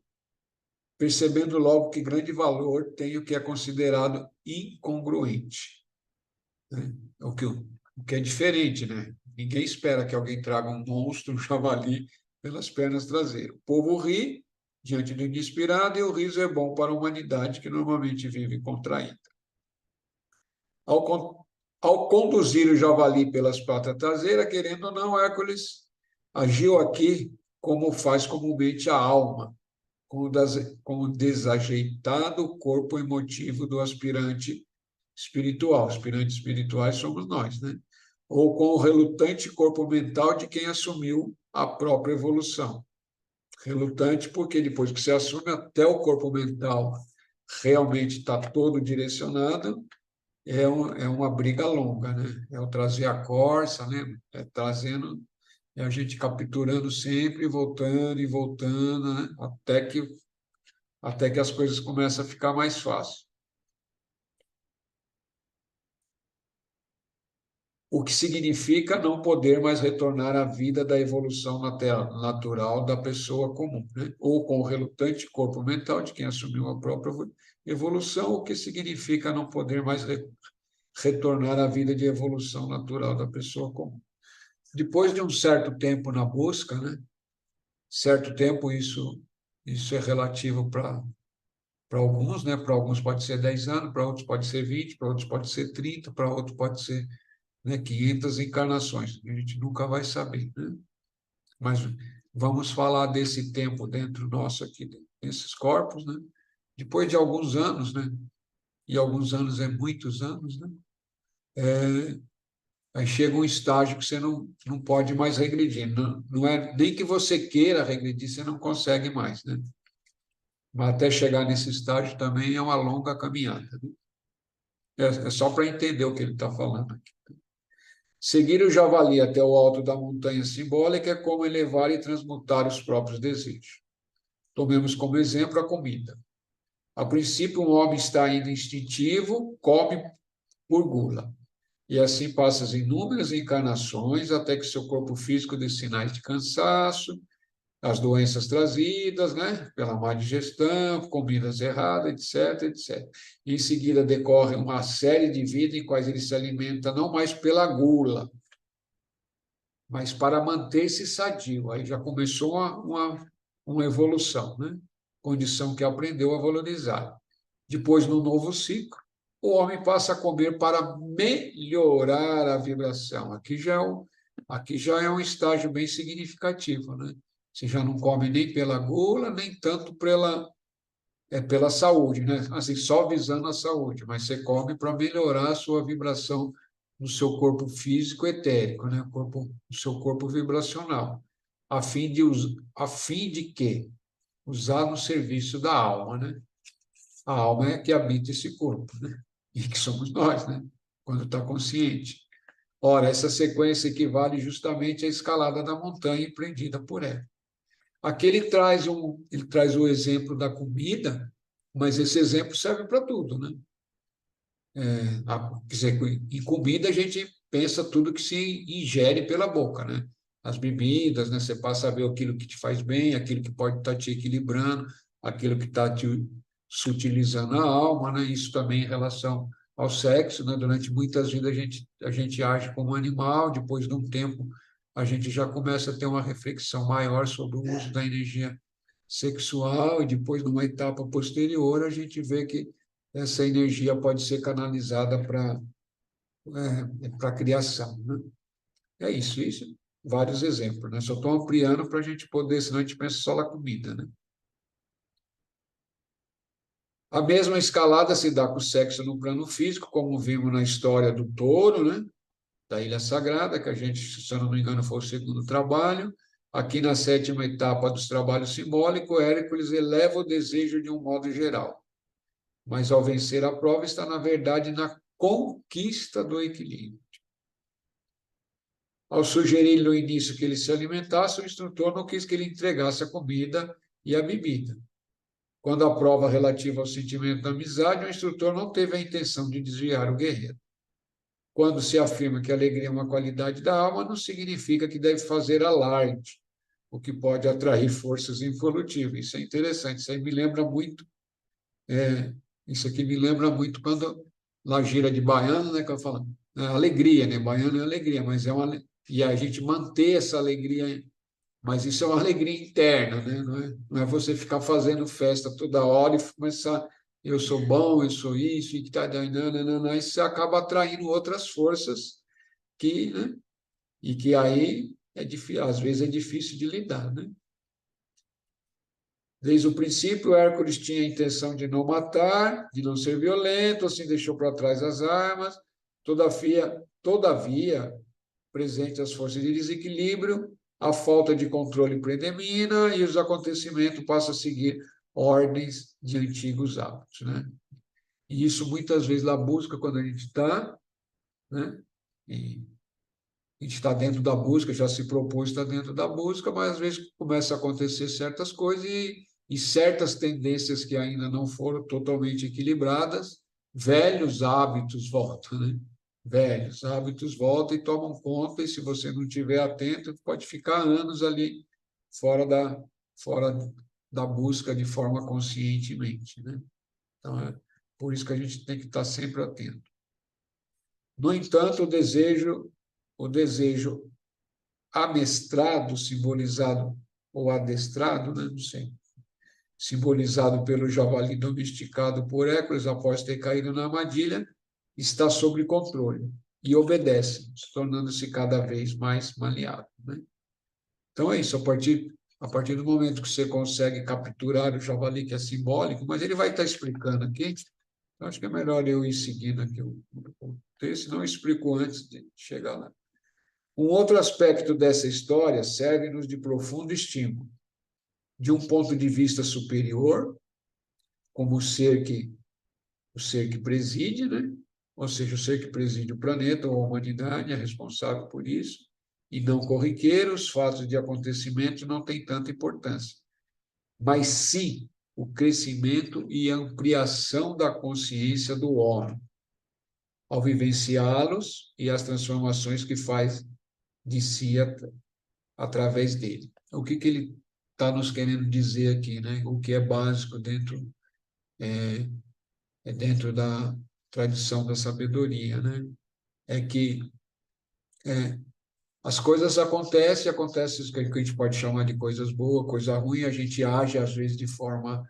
[SPEAKER 1] percebendo logo que grande valor tem o que é considerado incongruente, né? O que é diferente, né? Ninguém espera que alguém traga um monstro, um javali, pelas pernas traseiras. O povo ri diante do inspirado e o riso é bom para a humanidade que normalmente vive contraída. Ao conduzir o javali pelas patas traseiras, querendo ou não, Hércules agiu aqui como faz comumente a alma, com o desajeitado corpo emotivo do aspirante espiritual. Aspirantes espirituais somos nós, né? Ou com o relutante corpo mental de quem assumiu a própria evolução. Relutante porque depois que você assume, até o corpo mental realmente está todo direcionado, é uma briga longa, né? É o trazer a corça, né? É trazendo, é a gente capturando sempre, voltando e voltando, né? Até que as coisas começam a ficar mais fáceis. O que significa não poder mais retornar à vida da evolução natural da pessoa comum, né? Ou com o relutante corpo mental de quem assumiu a própria evolução, o que significa não poder mais retornar à vida de evolução natural da pessoa comum. depois de um certo tempo na busca, né? Certo tempo, isso é relativo para alguns, né? Para alguns pode ser 10 anos, para outros pode ser 20, para outros pode ser 30, para outros pode ser, né, 500 encarnações. A gente nunca vai saber, né? Mas vamos falar desse tempo dentro nosso aqui, desses corpos, né? Depois de alguns anos, né? E alguns anos é muitos anos, né? Aí chega um estágio que você não pode mais regredir. Não é nem que você queira regredir, você não consegue mais, né? Mas até chegar nesse estágio também é uma longa caminhada, né? É só para entender o que ele está falando aqui. Seguir o javali até o alto da montanha simbólica é como elevar e transmutar os próprios desejos. Tomemos como exemplo a comida. A princípio, um homem está ainda instintivo, come por gula. E assim passa as inúmeras encarnações até que seu corpo físico dê sinais de cansaço, as doenças trazidas, né, pela má digestão, comidas erradas, etc, etc. Em seguida decorre uma série de vidas em quais ele se alimenta não mais pela gula, mas para manter-se sadio. Aí já começou uma evolução, né? Condição que aprendeu a valorizar. Depois, no novo ciclo, o homem passa a comer para melhorar a vibração. Aqui já é um estágio bem significativo, né? Você já não come nem pela gula, nem tanto pela saúde, né? Assim, só visando a saúde, mas você come para melhorar a sua vibração no seu corpo físico etérico, né? No seu corpo vibracional, a fim de quê? Usar no serviço da alma, né? A alma é que habita esse corpo, né? E que somos nós, né? Quando está consciente. Ora, essa sequência equivale justamente à escalada da montanha empreendida por ela. Aqui ele traz o exemplo da comida, mas esse exemplo serve para tudo, né? Quer dizer, em comida a gente pensa tudo que se ingere pela boca, né? As bebidas, né? Você passa a ver aquilo que te faz bem, aquilo que pode estar te equilibrando, aquilo que está te sutilizando a alma, né? Isso também em relação ao sexo, né? Durante muitas vidas a gente age como animal, depois de um tempo a gente já começa a ter uma reflexão maior sobre o uso da energia sexual e depois, numa etapa posterior, a gente vê que essa energia pode ser canalizada para a criação, né? É isso, vários exemplos, né? Só estou ampliando para a gente poder, senão a gente pensa só na comida, né? A mesma escalada se dá com o sexo no plano físico, como vimos na história do touro, né? Da Ilha Sagrada, que a gente, se eu não me engano, foi o segundo trabalho. Aqui na sétima etapa dos trabalhos simbólicos, Hércules eleva o desejo de um modo geral, mas ao vencer a prova está, na verdade, na conquista do equilíbrio. Ao sugerir no início que ele se alimentasse, o instrutor não quis que ele entregasse a comida e a bebida. Quando a prova relativa ao sentimento da amizade, o instrutor não teve a intenção de desviar o guerreiro. Quando se afirma que a alegria é uma qualidade da alma, não significa que deve fazer alarde, o que pode atrair forças involutivas. Isso é interessante, isso aí me lembra muito, isso aqui me lembra muito quando na gira de baiano, né, que eu falo, alegria, né? Baiano é alegria, mas e a gente manter essa alegria, mas isso é uma alegria interna, né? Não é você ficar fazendo festa toda hora e começar, eu sou bom, eu sou isso, e que tá, não, isso você acaba atraindo outras forças que, né? E que aí às vezes é difícil de lidar, né? Desde o princípio, Hércules tinha a intenção de não matar, de não ser violento, assim deixou para trás as armas. Todavia, presente as forças de desequilíbrio, a falta de controle predomina e os acontecimentos passam a seguir ordens de antigos hábitos, né? E isso muitas vezes na busca, quando a gente está, né? E a gente está dentro da busca, já se propôs estar dentro da busca, mas às vezes começa a acontecer certas coisas e certas tendências que ainda não foram totalmente equilibradas, velhos hábitos voltam, né? Velhos hábitos voltam e tomam conta, e se você não estiver atento, pode ficar anos ali fora fora da busca de forma conscientemente, né? Então, é por isso que a gente tem que estar sempre atento. No entanto, o desejo amestrado, simbolizado, ou adestrado, né? Não sei, simbolizado pelo javali domesticado por Hércules após ter caído na armadilha, está sob controle e obedece, se tornando-se cada vez mais maleável, né? Então é isso, a partir do momento que você consegue capturar o javali, que é simbólico, mas ele vai estar explicando aqui, eu acho que é melhor eu ir seguindo aqui o texto, senão eu explico antes de chegar lá. Um outro aspecto dessa história serve-nos de profundo estímulo, de um ponto de vista superior, como o ser que preside, né? Ou seja, o ser que preside o planeta ou a humanidade é responsável por isso, e não corriqueiro, os fatos de acontecimento não têm tanta importância, mas sim o crescimento e ampliação da consciência do homem, ao vivenciá-los e as transformações que faz de si através dele. O que ele está nos querendo dizer aqui, né? O que é básico dentro da tradição da sabedoria, né? É que as coisas acontecem isso que a gente pode chamar de coisas boas, coisa ruim, a gente age às vezes de forma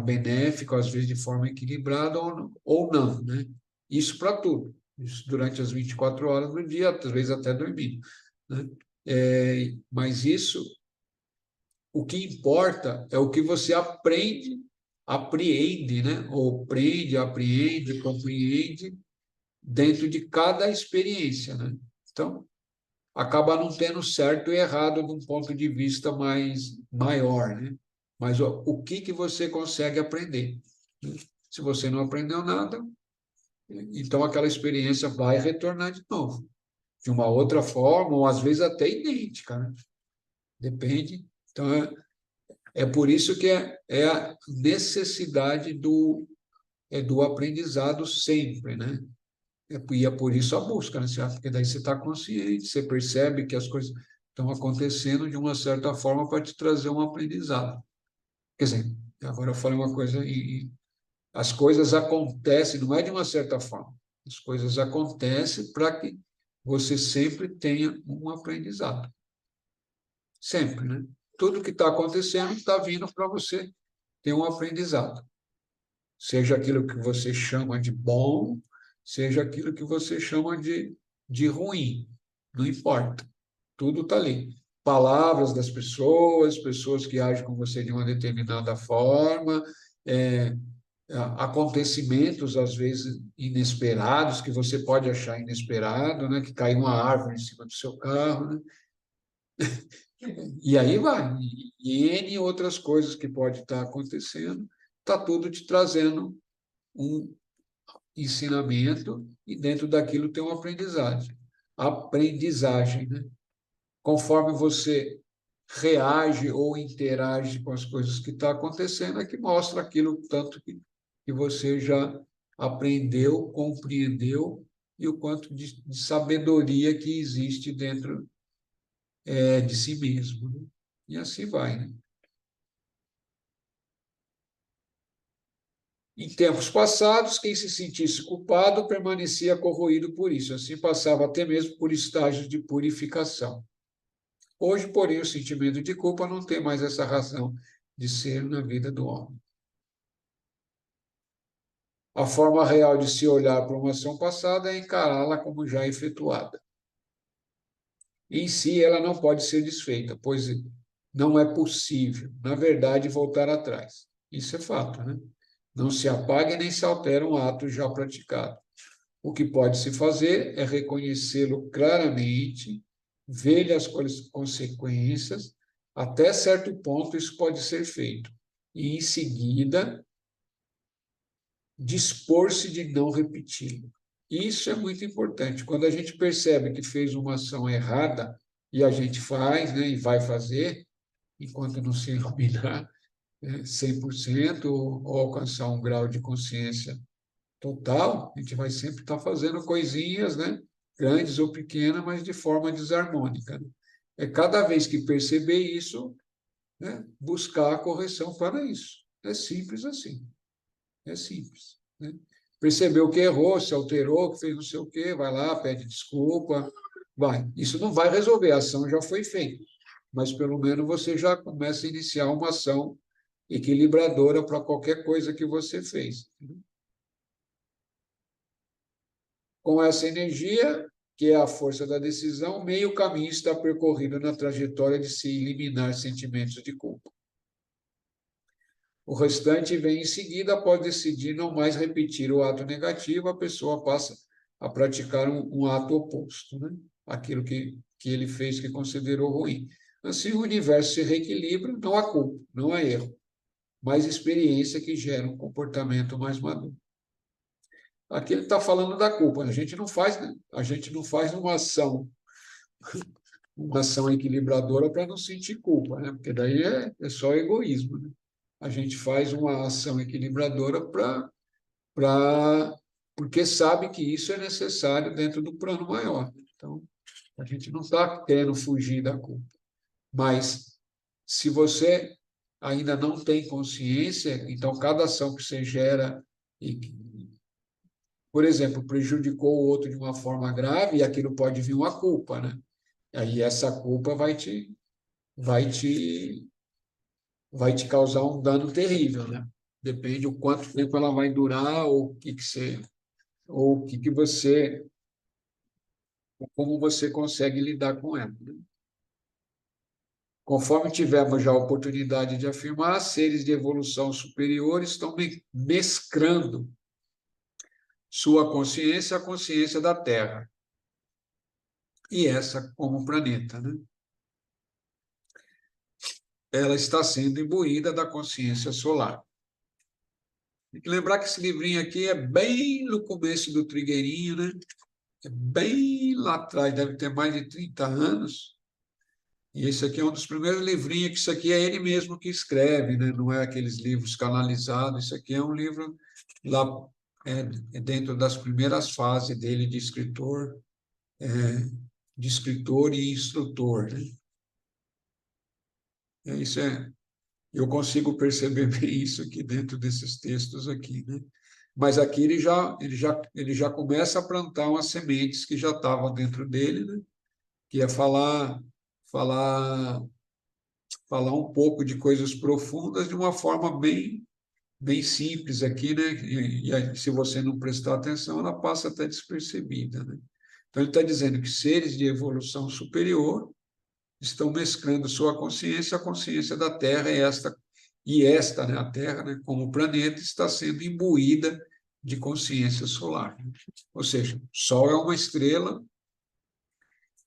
[SPEAKER 1] benéfica, às vezes de forma equilibrada ou não, né? Isso para tudo. Isso durante as 24 horas do dia, às vezes até dormindo, né? Mas isso, o que importa é o que você aprende, apreende, né? Ou aprende, apreende, compreende dentro de cada experiência, né? Então, acaba não tendo certo e errado de um ponto de vista mais maior, né? Mas o que você consegue aprender? Se você não aprendeu nada, então aquela experiência vai retornar de novo, de uma outra forma, ou às vezes até idêntica, né? Depende. Então, é por isso que é a necessidade do aprendizado sempre, né? E é por isso a busca, né? Porque daí você está consciente, você percebe que as coisas estão acontecendo de uma certa forma para te trazer um aprendizado. Quer dizer, agora eu falei uma coisa, as coisas acontecem, não é de uma certa forma, as coisas acontecem para que você sempre tenha um aprendizado. Sempre, né? Tudo que está acontecendo está vindo para você ter um aprendizado. Seja aquilo que você chama de bom, seja aquilo que você chama de ruim. Não importa. Tudo está ali. Palavras das pessoas, pessoas que agem com você de uma determinada forma, é, acontecimentos, às vezes, inesperados, que você pode achar inesperado, né? Que caiu uma árvore em cima do seu carro, né? E aí vai. E N outras coisas que pode estar acontecendo, está tudo te trazendo um ensinamento e dentro daquilo tem uma aprendizagem. Aprendizagem, né? Conforme você reage ou interage com as coisas que estão acontecendo, é que mostra aquilo tanto que você já aprendeu, compreendeu e o quanto de sabedoria que existe dentro de si mesmo, né? E assim vai, né? Em tempos passados, quem se sentisse culpado permanecia corroído por isso, assim passava até mesmo por estágios de purificação. Hoje, porém, o sentimento de culpa não tem mais essa razão de ser na vida do homem. A forma real de se olhar para uma ação passada é encará-la como já efetuada. Em si, ela não pode ser desfeita, pois não é possível, na verdade, voltar atrás. Isso é fato, né? Não se apaga nem se altera um ato já praticado. O que pode se fazer é reconhecê-lo claramente, ver-lhe as consequências, até certo ponto isso pode ser feito. E, em seguida, dispor-se de não repeti-lo. Isso é muito importante. Quando a gente percebe que fez uma ação errada, e a gente faz, né, e vai fazer, enquanto não se iluminar 100% ou alcançar um grau de consciência total, a gente vai sempre estar fazendo coisinhas, né? Grandes ou pequenas, mas de forma desarmônica, né? É cada vez que perceber isso, né? Buscar a correção para isso. É simples assim. É simples, né? Percebeu que errou, se alterou, que fez não sei o quê, vai lá, pede desculpa, Vai. Isso não vai resolver, a ação já foi feita, mas pelo menos você já começa a iniciar uma ação equilibradora para qualquer coisa que você fez. Com essa energia, que é a força da decisão, meio caminho está percorrido na trajetória de se eliminar sentimentos de culpa. O restante vem em seguida, após decidir não mais repetir o ato negativo, a pessoa passa a praticar um ato oposto, né? Aquilo que ele fez que considerou ruim. Assim, o universo se reequilibra, não há culpa, não há erro, mas experiência que gera um comportamento mais maduro. Aqui ele está falando da culpa. A gente não faz, né? A gente não faz uma ação equilibradora para não sentir culpa, né? Porque daí é só egoísmo, né? A gente faz uma ação equilibradora porque sabe que isso é necessário dentro do plano maior. Então, a gente não está querendo fugir da culpa. Mas, se você ainda não tem consciência, então cada ação que você gera, por exemplo, prejudicou o outro de uma forma grave, e aquilo pode vir uma culpa, né? Aí essa culpa vai te, vai te causar um dano terrível, né? Depende o quanto tempo ela vai durar, ou o que que você, como você consegue lidar com ela, né? Conforme tivemos já a oportunidade de afirmar, seres de evolução superior estão mesclando sua consciência à consciência da Terra, e essa como planeta, né? Ela está sendo imbuída da consciência solar. Tem que lembrar que esse livrinho aqui é bem no começo do Trigueirinho, né? É bem lá atrás, deve ter mais de 30 anos. E esse aqui é um dos primeiros livrinhos, que isso aqui é ele mesmo que escreve, né? Não é aqueles livros canalizados. Isso aqui é um livro lá dentro das primeiras fases dele é, de escritor e instrutor, né? Isso eu consigo perceber bem isso aqui dentro desses textos aqui, né? Mas aqui ele já começa a plantar umas sementes que já estavam dentro dele, né? Que é falar, falar um pouco de coisas profundas de uma forma bem simples aqui, né? E aí, se você não prestar atenção, ela passa até despercebida, né? Então ele está dizendo que seres de evolução superior estão mesclando sua consciência à consciência da Terra, e esta, né, a Terra, né, como planeta, está sendo imbuída de consciência solar. Ou seja, o Sol é uma estrela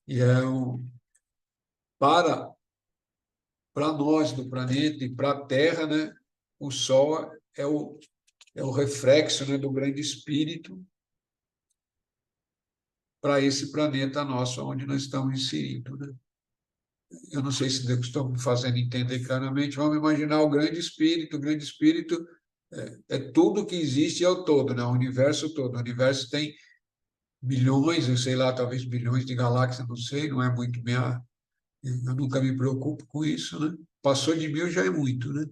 [SPEAKER 1] e para para nós do planeta e para a Terra, né, o Sol é o reflexo, né, do grande espírito para esse planeta nosso, onde nós estamos inseridos, né? Eu não sei se estou me fazendo entender claramente. Vamos imaginar o grande espírito é tudo que existe, é o todo, né? O universo todo. O universo tem bilhões, eu sei lá, talvez bilhões de galáxias, não sei, não é muito minha. Eu nunca me preocupo com isso, né? Passou de 1000 já é muito, né?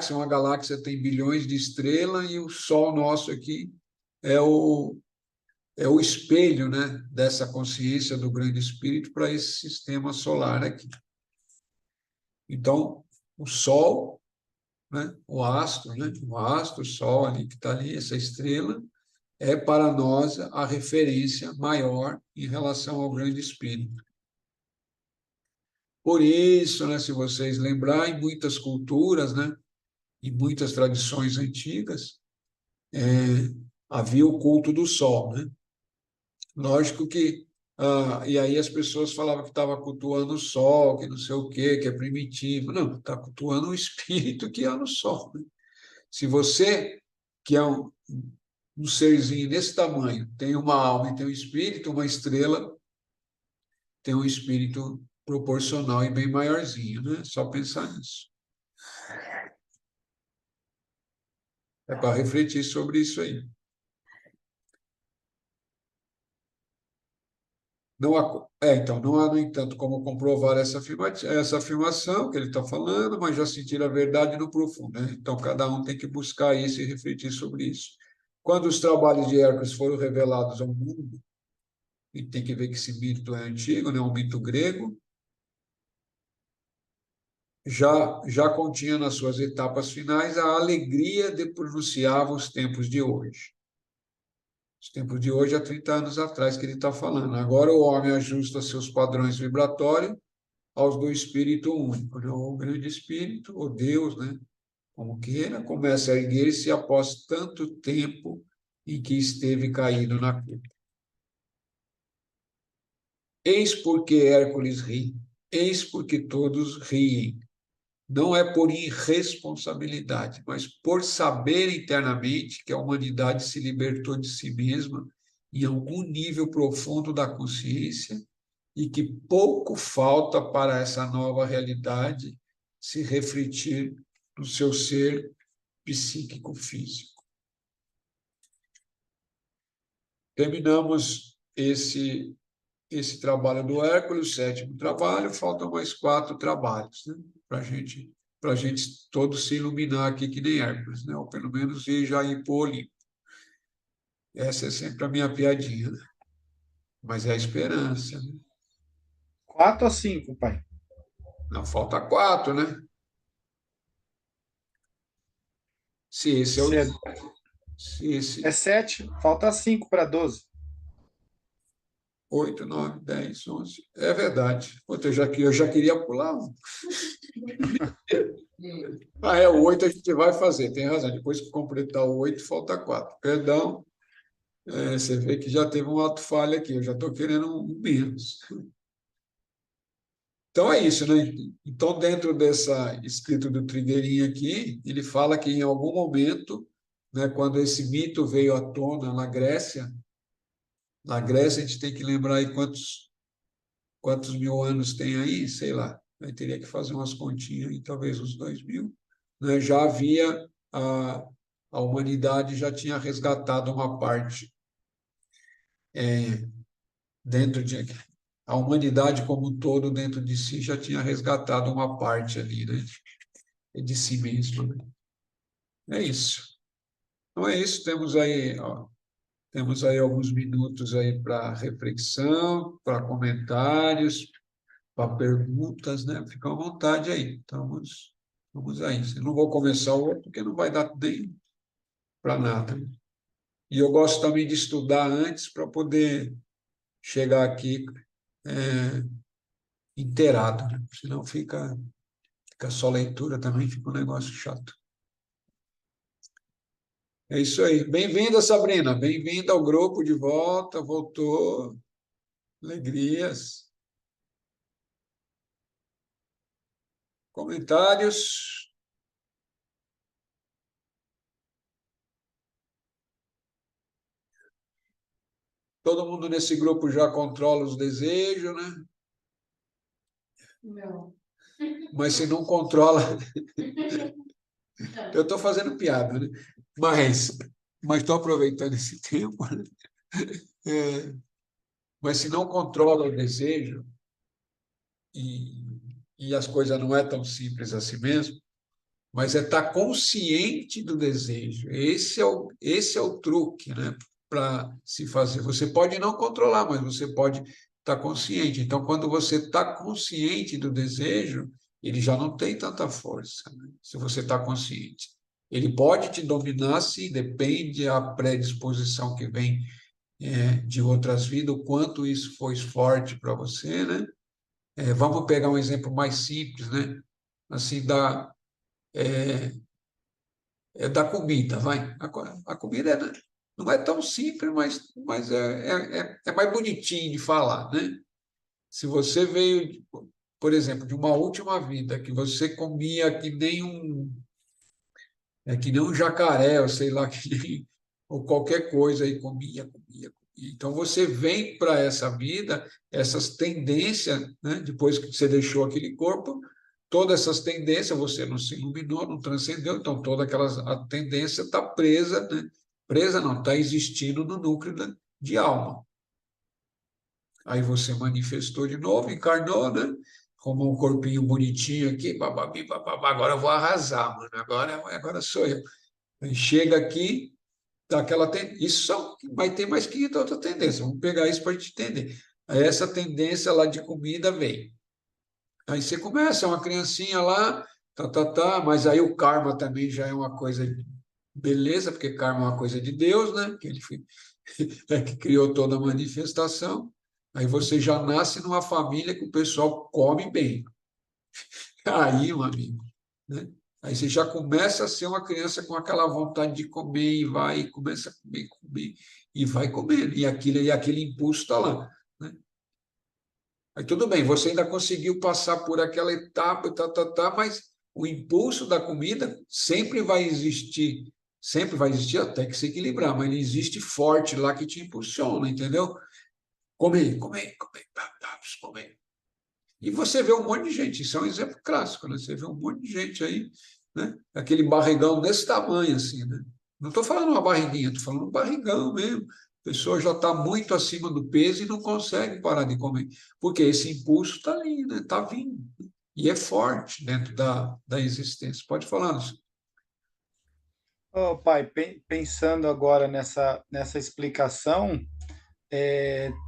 [SPEAKER 1] Uma galáxia tem bilhões de estrelas e o Sol nosso aqui é o espelho, né, dessa consciência do grande espírito para esse sistema solar aqui. Então, o Sol, né, o astro, o Sol ali que está ali, essa estrela, é para nós a referência maior em relação ao grande espírito. Por isso, né, se vocês lembrarem, em muitas culturas, né, em muitas tradições antigas, havia o culto do Sol, né? Lógico que e aí as pessoas falavam que estava cultuando o sol, que não sei o quê, que é primitivo. Não, está cultuando o espírito que há no sol, né? Se você, que é um serzinho desse tamanho, tem uma alma e tem um espírito, uma estrela tem um espírito proporcional e bem maiorzinho, né? Só pensar nisso. É para refletir sobre isso aí. Então, não há, no entanto, como comprovar essa afirmação que ele está falando, mas já sentir a verdade no profundo, né? Então, cada um tem que buscar isso e refletir sobre isso. Quando os trabalhos de Hércules foram revelados ao mundo, e tem que ver que esse mito é antigo, né? Um mito grego, já continha nas suas etapas finais a alegria de pronunciar os tempos de hoje. Os tempos de hoje, há 30 anos atrás, que ele está falando. Agora o homem ajusta seus padrões vibratórios aos do Espírito único, né? O grande Espírito, o Deus, né? Como queira, começa a erguer-se após tanto tempo em que esteve caído na culpa. Eis porque Hércules ri, eis porque todos riem. Não é por irresponsabilidade, mas por saber internamente que a humanidade se libertou de si mesma em algum nível profundo da consciência e que pouco falta para essa nova realidade se refletir no seu ser psíquico-físico. Terminamos esse trabalho do Hércules, o sétimo trabalho, faltam mais 4 trabalhos, né? Para a gente todos se iluminar aqui que nem Hércules, né? Ou pelo menos ir já ir para o Olimpo. Essa é sempre a minha piadinha, né? Mas é a esperança, né?
[SPEAKER 3] 4 ou 5, pai?
[SPEAKER 1] Não, falta 4, né? Se esse é o...
[SPEAKER 3] Se
[SPEAKER 1] Se esse...
[SPEAKER 3] é 7, falta 5 para 12.
[SPEAKER 1] 8, 9, 10, 11. É verdade. Puta, eu já queria pular um. É o 8 a gente vai fazer, tem razão. Depois que completar o 8, falta 4. Perdão, você vê que já teve um ato falha aqui, eu já estou querendo um menos. Então é isso, né? Então, dentro dessa escrito do Trigueirinho aqui, ele fala que em algum momento, né, quando esse mito veio à tona na Grécia a gente tem que lembrar aí quantos mil anos tem aí, sei lá, eu teria que fazer umas continhas aí, talvez uns 2000, né? Já havia, a humanidade já tinha resgatado uma parte dentro de... A humanidade como um todo dentro de si já tinha resgatado uma parte ali, né? De si mesma, né? É isso. Então é isso, temos aí alguns minutos aí para reflexão, para comentários, para perguntas, né? Fica à vontade aí. Então, vamos aí. Eu não vou começar o outro, porque não vai dar nem para nada. E eu gosto também de estudar antes para poder chegar aqui inteirado, né? Senão fica só leitura também, fica um negócio chato. É isso aí. Bem-vinda, Sabrina. Bem-vinda ao grupo de volta. Voltou. Alegrias. Comentários? Todo mundo nesse grupo já controla os desejos, né?
[SPEAKER 2] Não.
[SPEAKER 1] Mas se não controla... Eu estou fazendo piada, né? Mas estou aproveitando esse tempo, né? Mas se não controla o desejo, e as coisas não é tão simples assim mesmo, mas é estar consciente do desejo. Esse é o truque, né? Para se fazer. Você pode não controlar, mas você pode estar consciente. Então, quando você está consciente do desejo, ele já não tem tanta força, né? Se você está consciente. Ele pode te dominar se depende da predisposição que vem de outras vidas, o quanto isso foi forte para você, né? Vamos pegar um exemplo mais simples, né? Assim, da comida, vai. A comida não é tão simples, mas é mais bonitinho de falar, né? Se você veio, por exemplo, de uma última vida que você comia que nem um jacaré, ou sei lá, ou qualquer coisa, e comia. Então, você vem para essa vida, essas tendências, né? Depois que você deixou aquele corpo, todas essas tendências, você não se iluminou, não transcendeu, então a tendência está presa, né? Presa não, está existindo no núcleo de alma. Aí você manifestou de novo, encarnou, né? Como um corpinho bonitinho aqui, bababi, bababá, agora eu vou arrasar, mano, agora sou eu. Aí chega aqui, Isso vai ter mais 500 outras tendências. Vamos pegar isso para a gente entender. Aí essa tendência lá de comida vem. Aí você começa, é uma criancinha lá, mas aí o karma também já é uma coisa, beleza, porque karma é uma coisa de Deus, né? Que é que criou toda a manifestação. Aí você já nasce numa família que o pessoal come bem. Aí, meu amigo, né? Aí você já começa a ser uma criança com aquela vontade de comer e vai, e começa a comer, e vai comendo, e aquele impulso está lá, né? Aí tudo bem, você ainda conseguiu passar por aquela etapa, mas o impulso da comida sempre vai existir até que se equilibrar, mas ele existe forte lá que te impulsiona, entendeu? Comer, comer, comer, comer. E você vê um monte de gente, isso é um exemplo clássico, né? Você vê um monte de gente aí, né? Aquele barrigão desse tamanho, assim, né? Não estou falando uma barriguinha, estou falando um barrigão mesmo. A pessoa já está muito acima do peso e não consegue parar de comer, porque esse impulso está ali, né? Está vindo. E é forte dentro da existência. Pode falar, Lúcio.
[SPEAKER 3] Ô, pai, pensando agora nessa explicação,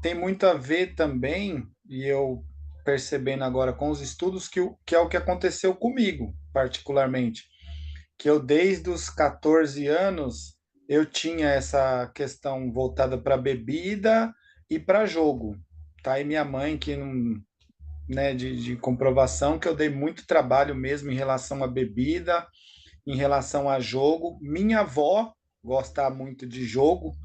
[SPEAKER 3] tem muito a ver também, e eu percebendo agora com os estudos, que é o que aconteceu comigo, particularmente. Que eu, desde os 14 anos, eu tinha essa questão voltada para bebida e para jogo. Tá? E minha mãe, que não, né, de comprovação, que eu dei muito trabalho mesmo em relação à bebida, em relação a jogo. Minha avó gostava muito de jogo,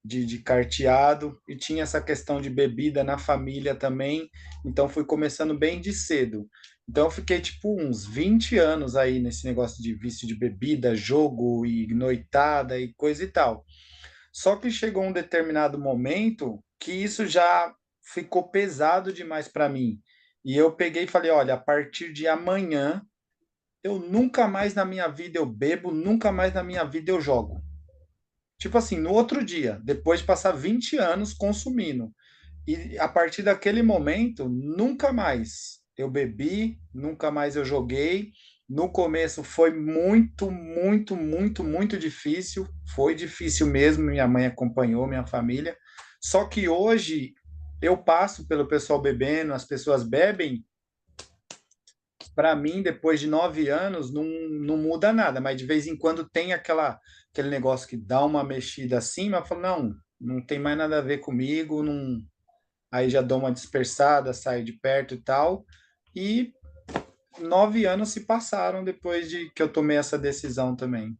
[SPEAKER 3] de carteado, e tinha essa questão de bebida na família também, então fui começando bem de cedo. Então eu fiquei tipo uns 20 anos aí nesse negócio de vício de bebida, jogo e noitada e coisa e tal. Só que chegou um determinado momento que isso já ficou pesado demais para mim. E eu peguei e falei, olha, a partir de amanhã eu nunca mais na minha vida eu bebo, nunca mais na minha vida eu jogo. Tipo assim, no outro dia, depois de passar 20 anos consumindo. E a partir daquele momento, nunca mais eu bebi, nunca mais eu joguei. No começo foi muito, muito, muito, muito difícil. Foi difícil mesmo. Minha mãe acompanhou, minha família. Só que hoje eu passo pelo pessoal bebendo, as pessoas bebem, para mim, depois de 9 anos, não muda nada, mas de vez em quando tem aquele negócio que dá uma mexida assim, mas eu falo, não tem mais nada a ver comigo, não... Aí já dou uma dispersada, saio de perto e tal. E 9 anos se passaram depois de que eu tomei essa decisão também.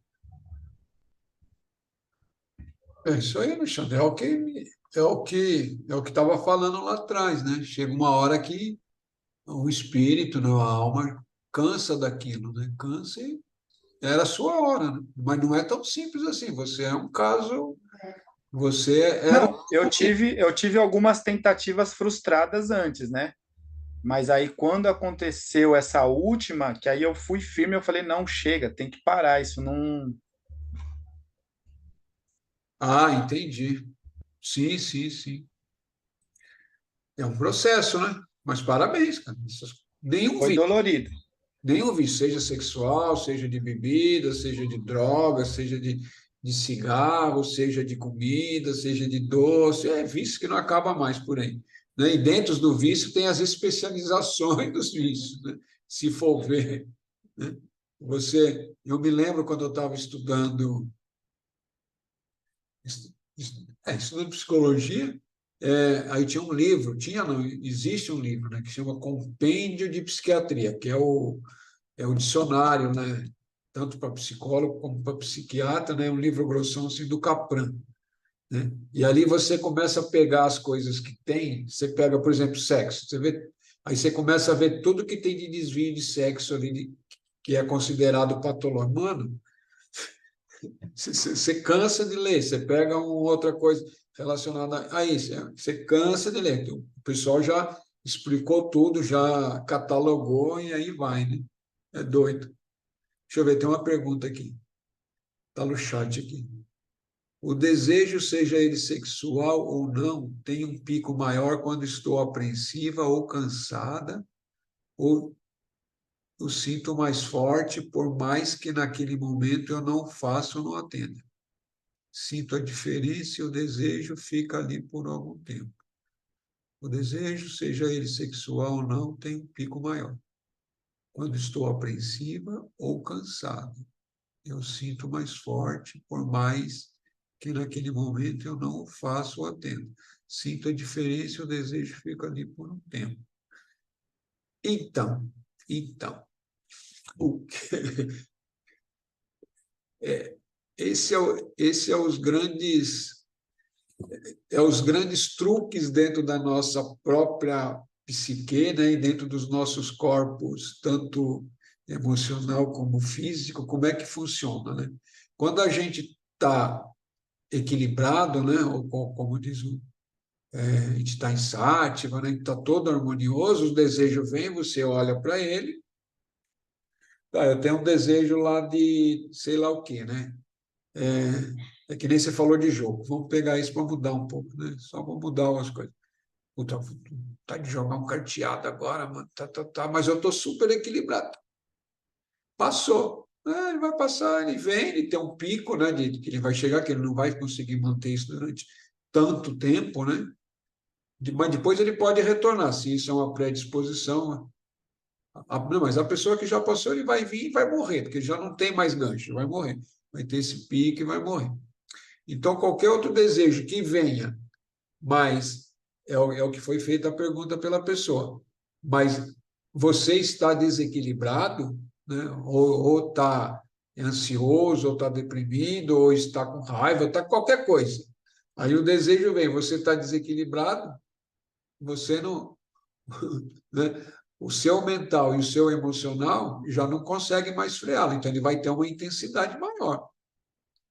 [SPEAKER 1] É isso aí, Alexandre. É o que estava falando lá atrás, né? Chega uma hora que o espírito, né, a alma cansa daquilo, né? Cansa e era a sua hora, né? Mas não é tão simples assim. Você é um caso, você era.
[SPEAKER 3] Não, eu tive algumas tentativas frustradas antes, né? Mas aí quando aconteceu essa última, que aí eu fui firme, eu falei, não, chega, tem que parar, isso não.
[SPEAKER 1] Ah, entendi. Sim, sim, sim. É um processo, né? Mas parabéns, cara. Nenhum
[SPEAKER 3] Foi
[SPEAKER 1] vício,
[SPEAKER 3] dolorido.
[SPEAKER 1] nenhum vício, seja sexual, seja de bebida, seja de droga, seja de cigarro, seja de comida, seja de doce, é vício que não acaba mais por aí, né? E dentro do vício tem as especializações dos vícios, né? Se for ver, né? Eu me lembro quando eu estava estudando psicologia, aí tinha um livro, tinha não, existe um livro, né, que chama Compêndio de Psiquiatria, que é o dicionário, né, tanto para psicólogo como para psiquiatra, né, um livro grossão assim, do Capran, né? E ali você começa a pegar as coisas que tem, você pega, por exemplo, sexo, você vê, aí você começa a ver tudo que tem de desvio de sexo ali, que é considerado patológico. Mano, você cansa de ler, você pega uma outra coisa relacionada a isso, você cansa de ler. Então, o pessoal já explicou tudo, já catalogou e aí vai, né? É doido. Deixa eu ver, tem uma pergunta aqui. Está no chat aqui. O desejo, seja ele sexual ou não, tem um pico maior quando estou apreensiva ou cansada, ou o sinto mais forte, por mais que naquele momento eu não faça ou não atenda. sinto a diferença e o desejo fica ali por algum tempo. O desejo, seja ele sexual ou não, tem um pico maior. Quando estou apreensiva ou cansado, eu sinto mais forte, por mais que naquele momento eu não o faço ou atendo. Sinto a diferença e o desejo fica ali por um tempo. Então, o que- esse é os grandes truques dentro da nossa própria psique, né, e dentro dos nossos corpos, tanto emocional como físico, como é que funciona, né? Quando a gente está equilibrado, né, ou como diz a gente está em sátiva, né, está todo harmonioso, o desejo vem, você olha para ele, eu tenho um desejo lá de sei lá o quê, né? É que nem você falou de jogo. Vamos pegar isso para mudar um pouco, né? Só vamos mudar umas coisas. Puta, tá de jogar um carteado agora, mano. Mas eu tô super equilibrado. Passou. Ele vai passar, ele vem, ele tem um pico, né? Que ele vai chegar, que ele não vai conseguir manter isso durante tanto tempo, né? Mas depois ele pode retornar, se isso é uma predisposição. Né? Não, mas a pessoa que já passou, ele vai vir e vai morrer, porque já não tem mais gancho, vai morrer. Vai ter esse pico e vai morrer. Então, qualquer outro desejo que venha, mas é o que foi feita a pergunta pela pessoa, mas você está desequilibrado, né? Ou está ansioso, ou está deprimido, ou está com raiva, está qualquer coisa. Aí o desejo vem, você está desequilibrado, você não. Né? O seu mental e o seu emocional já não conseguem mais freá-lo, então ele vai ter uma intensidade maior.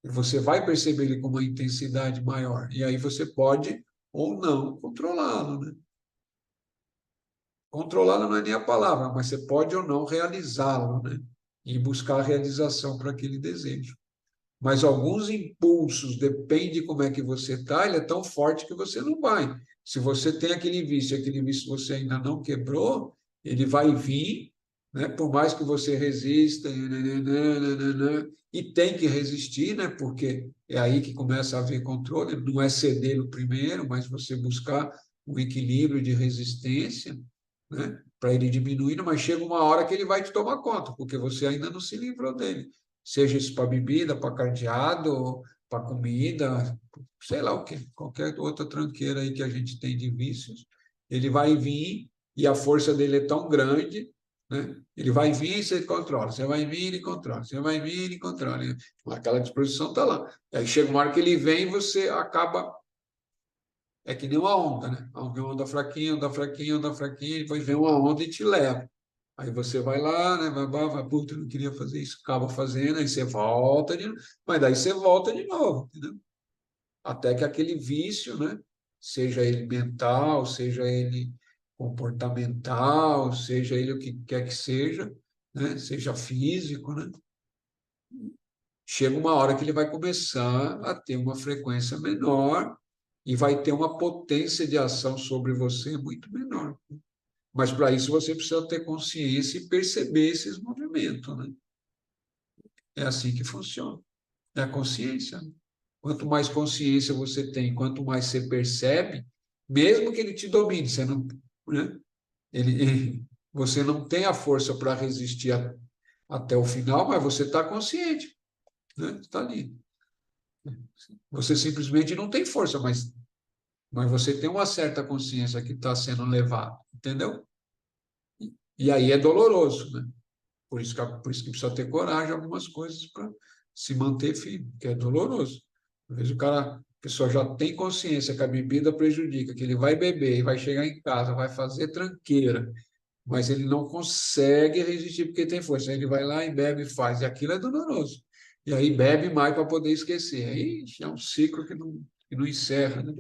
[SPEAKER 1] Você vai perceber ele com uma intensidade maior. E aí você pode ou não controlá-lo. Né? Controlá-lo não é nem a palavra, mas você pode ou não realizá-lo, né? E buscar a realização para aquele desejo. Mas alguns impulsos, depende de como é que você está, ele é tão forte que você não vai. Se você tem aquele vício você ainda não quebrou, ele vai vir, né? Por mais que você resista, nananana, e tem que resistir, né? Porque é aí que começa a haver controle, não é ceder no primeiro, mas você buscar um equilíbrio de resistência, né? Para ele diminuindo, mas chega uma hora que ele vai te tomar conta, porque você ainda não se livrou dele. Seja isso para bebida, para cardeado, para comida, sei lá o que, qualquer outra tranqueira aí que a gente tem de vícios, ele vai vir e a força dele é tão grande, né? Ele vai vir e você controla, você vai vir e controla, você vai vir e controla. Aquela disposição está lá. Aí chega uma hora que ele vem e você acaba. É que nem uma onda, né? Uma onda fraquinha, onda fraquinha, onda fraquinha, depois vem uma onda e te leva. Aí você vai lá, né? Vai, puta, eu não queria fazer isso, acaba fazendo, aí você volta de novo, mas daí você volta de novo, entendeu? Até que aquele vício, né? Seja ele mental, seja ele comportamental, seja ele o que quer que seja, né? Seja físico, né? Chega uma hora que ele vai começar a ter uma frequência menor e vai ter uma potência de ação sobre você muito menor. Mas para isso você precisa ter consciência e perceber esses movimentos, né? É assim que funciona. É a consciência. Né? Quanto mais consciência você tem, quanto mais você percebe, mesmo que ele te domine, você não, né? Você não tem a força para resistir até o final, mas você está consciente, né? Está ali. Você simplesmente não tem força, mas você tem uma certa consciência que está sendo levado, entendeu? E aí é doloroso, né? Por isso que precisa ter coragem algumas coisas para se manter firme, que é doloroso. Às vezes a pessoa já tem consciência que a bebida prejudica, que ele vai beber e vai chegar em casa, vai fazer tranqueira, mas ele não consegue resistir porque tem força. Aí ele vai lá e bebe e faz, e aquilo é doloroso. E aí bebe mais para poder esquecer. Aí é um ciclo que não encerra, né?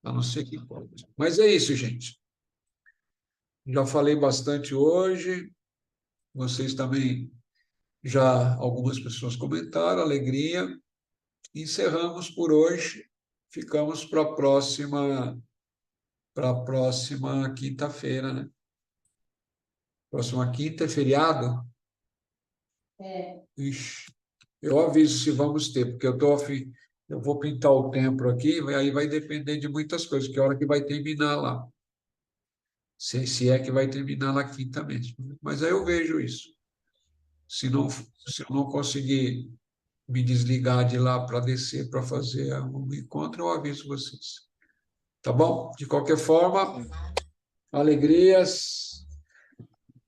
[SPEAKER 1] A não ser que pode. Mas é isso, gente. Já falei bastante hoje. Vocês também já algumas pessoas comentaram, alegria. Encerramos por hoje. Ficamos para a próxima quinta-feira, né? Próxima quinta é feriado? É. Ixi, eu aviso se vamos ter, porque eu estou Eu vou pintar o templo aqui, aí vai depender de muitas coisas, que hora que vai terminar lá. Se é que vai terminar na quinta mesmo. Mas aí eu vejo isso. Se eu não conseguir me desligar de lá para descer, para fazer um encontro, eu aviso vocês. Tá bom? De qualquer forma, alegrias.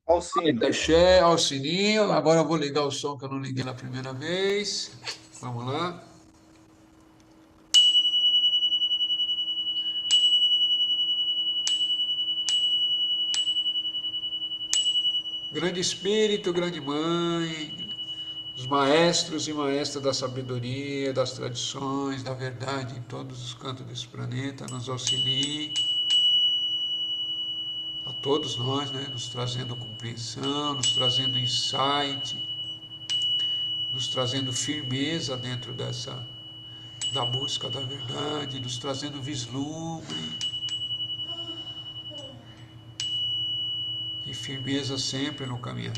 [SPEAKER 3] Ao sino.
[SPEAKER 1] Deixei ao sininho. Agora eu vou ligar o som que eu não liguei na primeira vez. Vamos lá. Grande Espírito, grande Mãe, os maestros e maestras da sabedoria, das tradições, da verdade em todos os cantos desse planeta, nos auxiliem a todos nós, né? Nos trazendo compreensão, nos trazendo insight, nos trazendo firmeza dentro da busca da verdade, nos trazendo vislumbre e firmeza sempre no caminhar.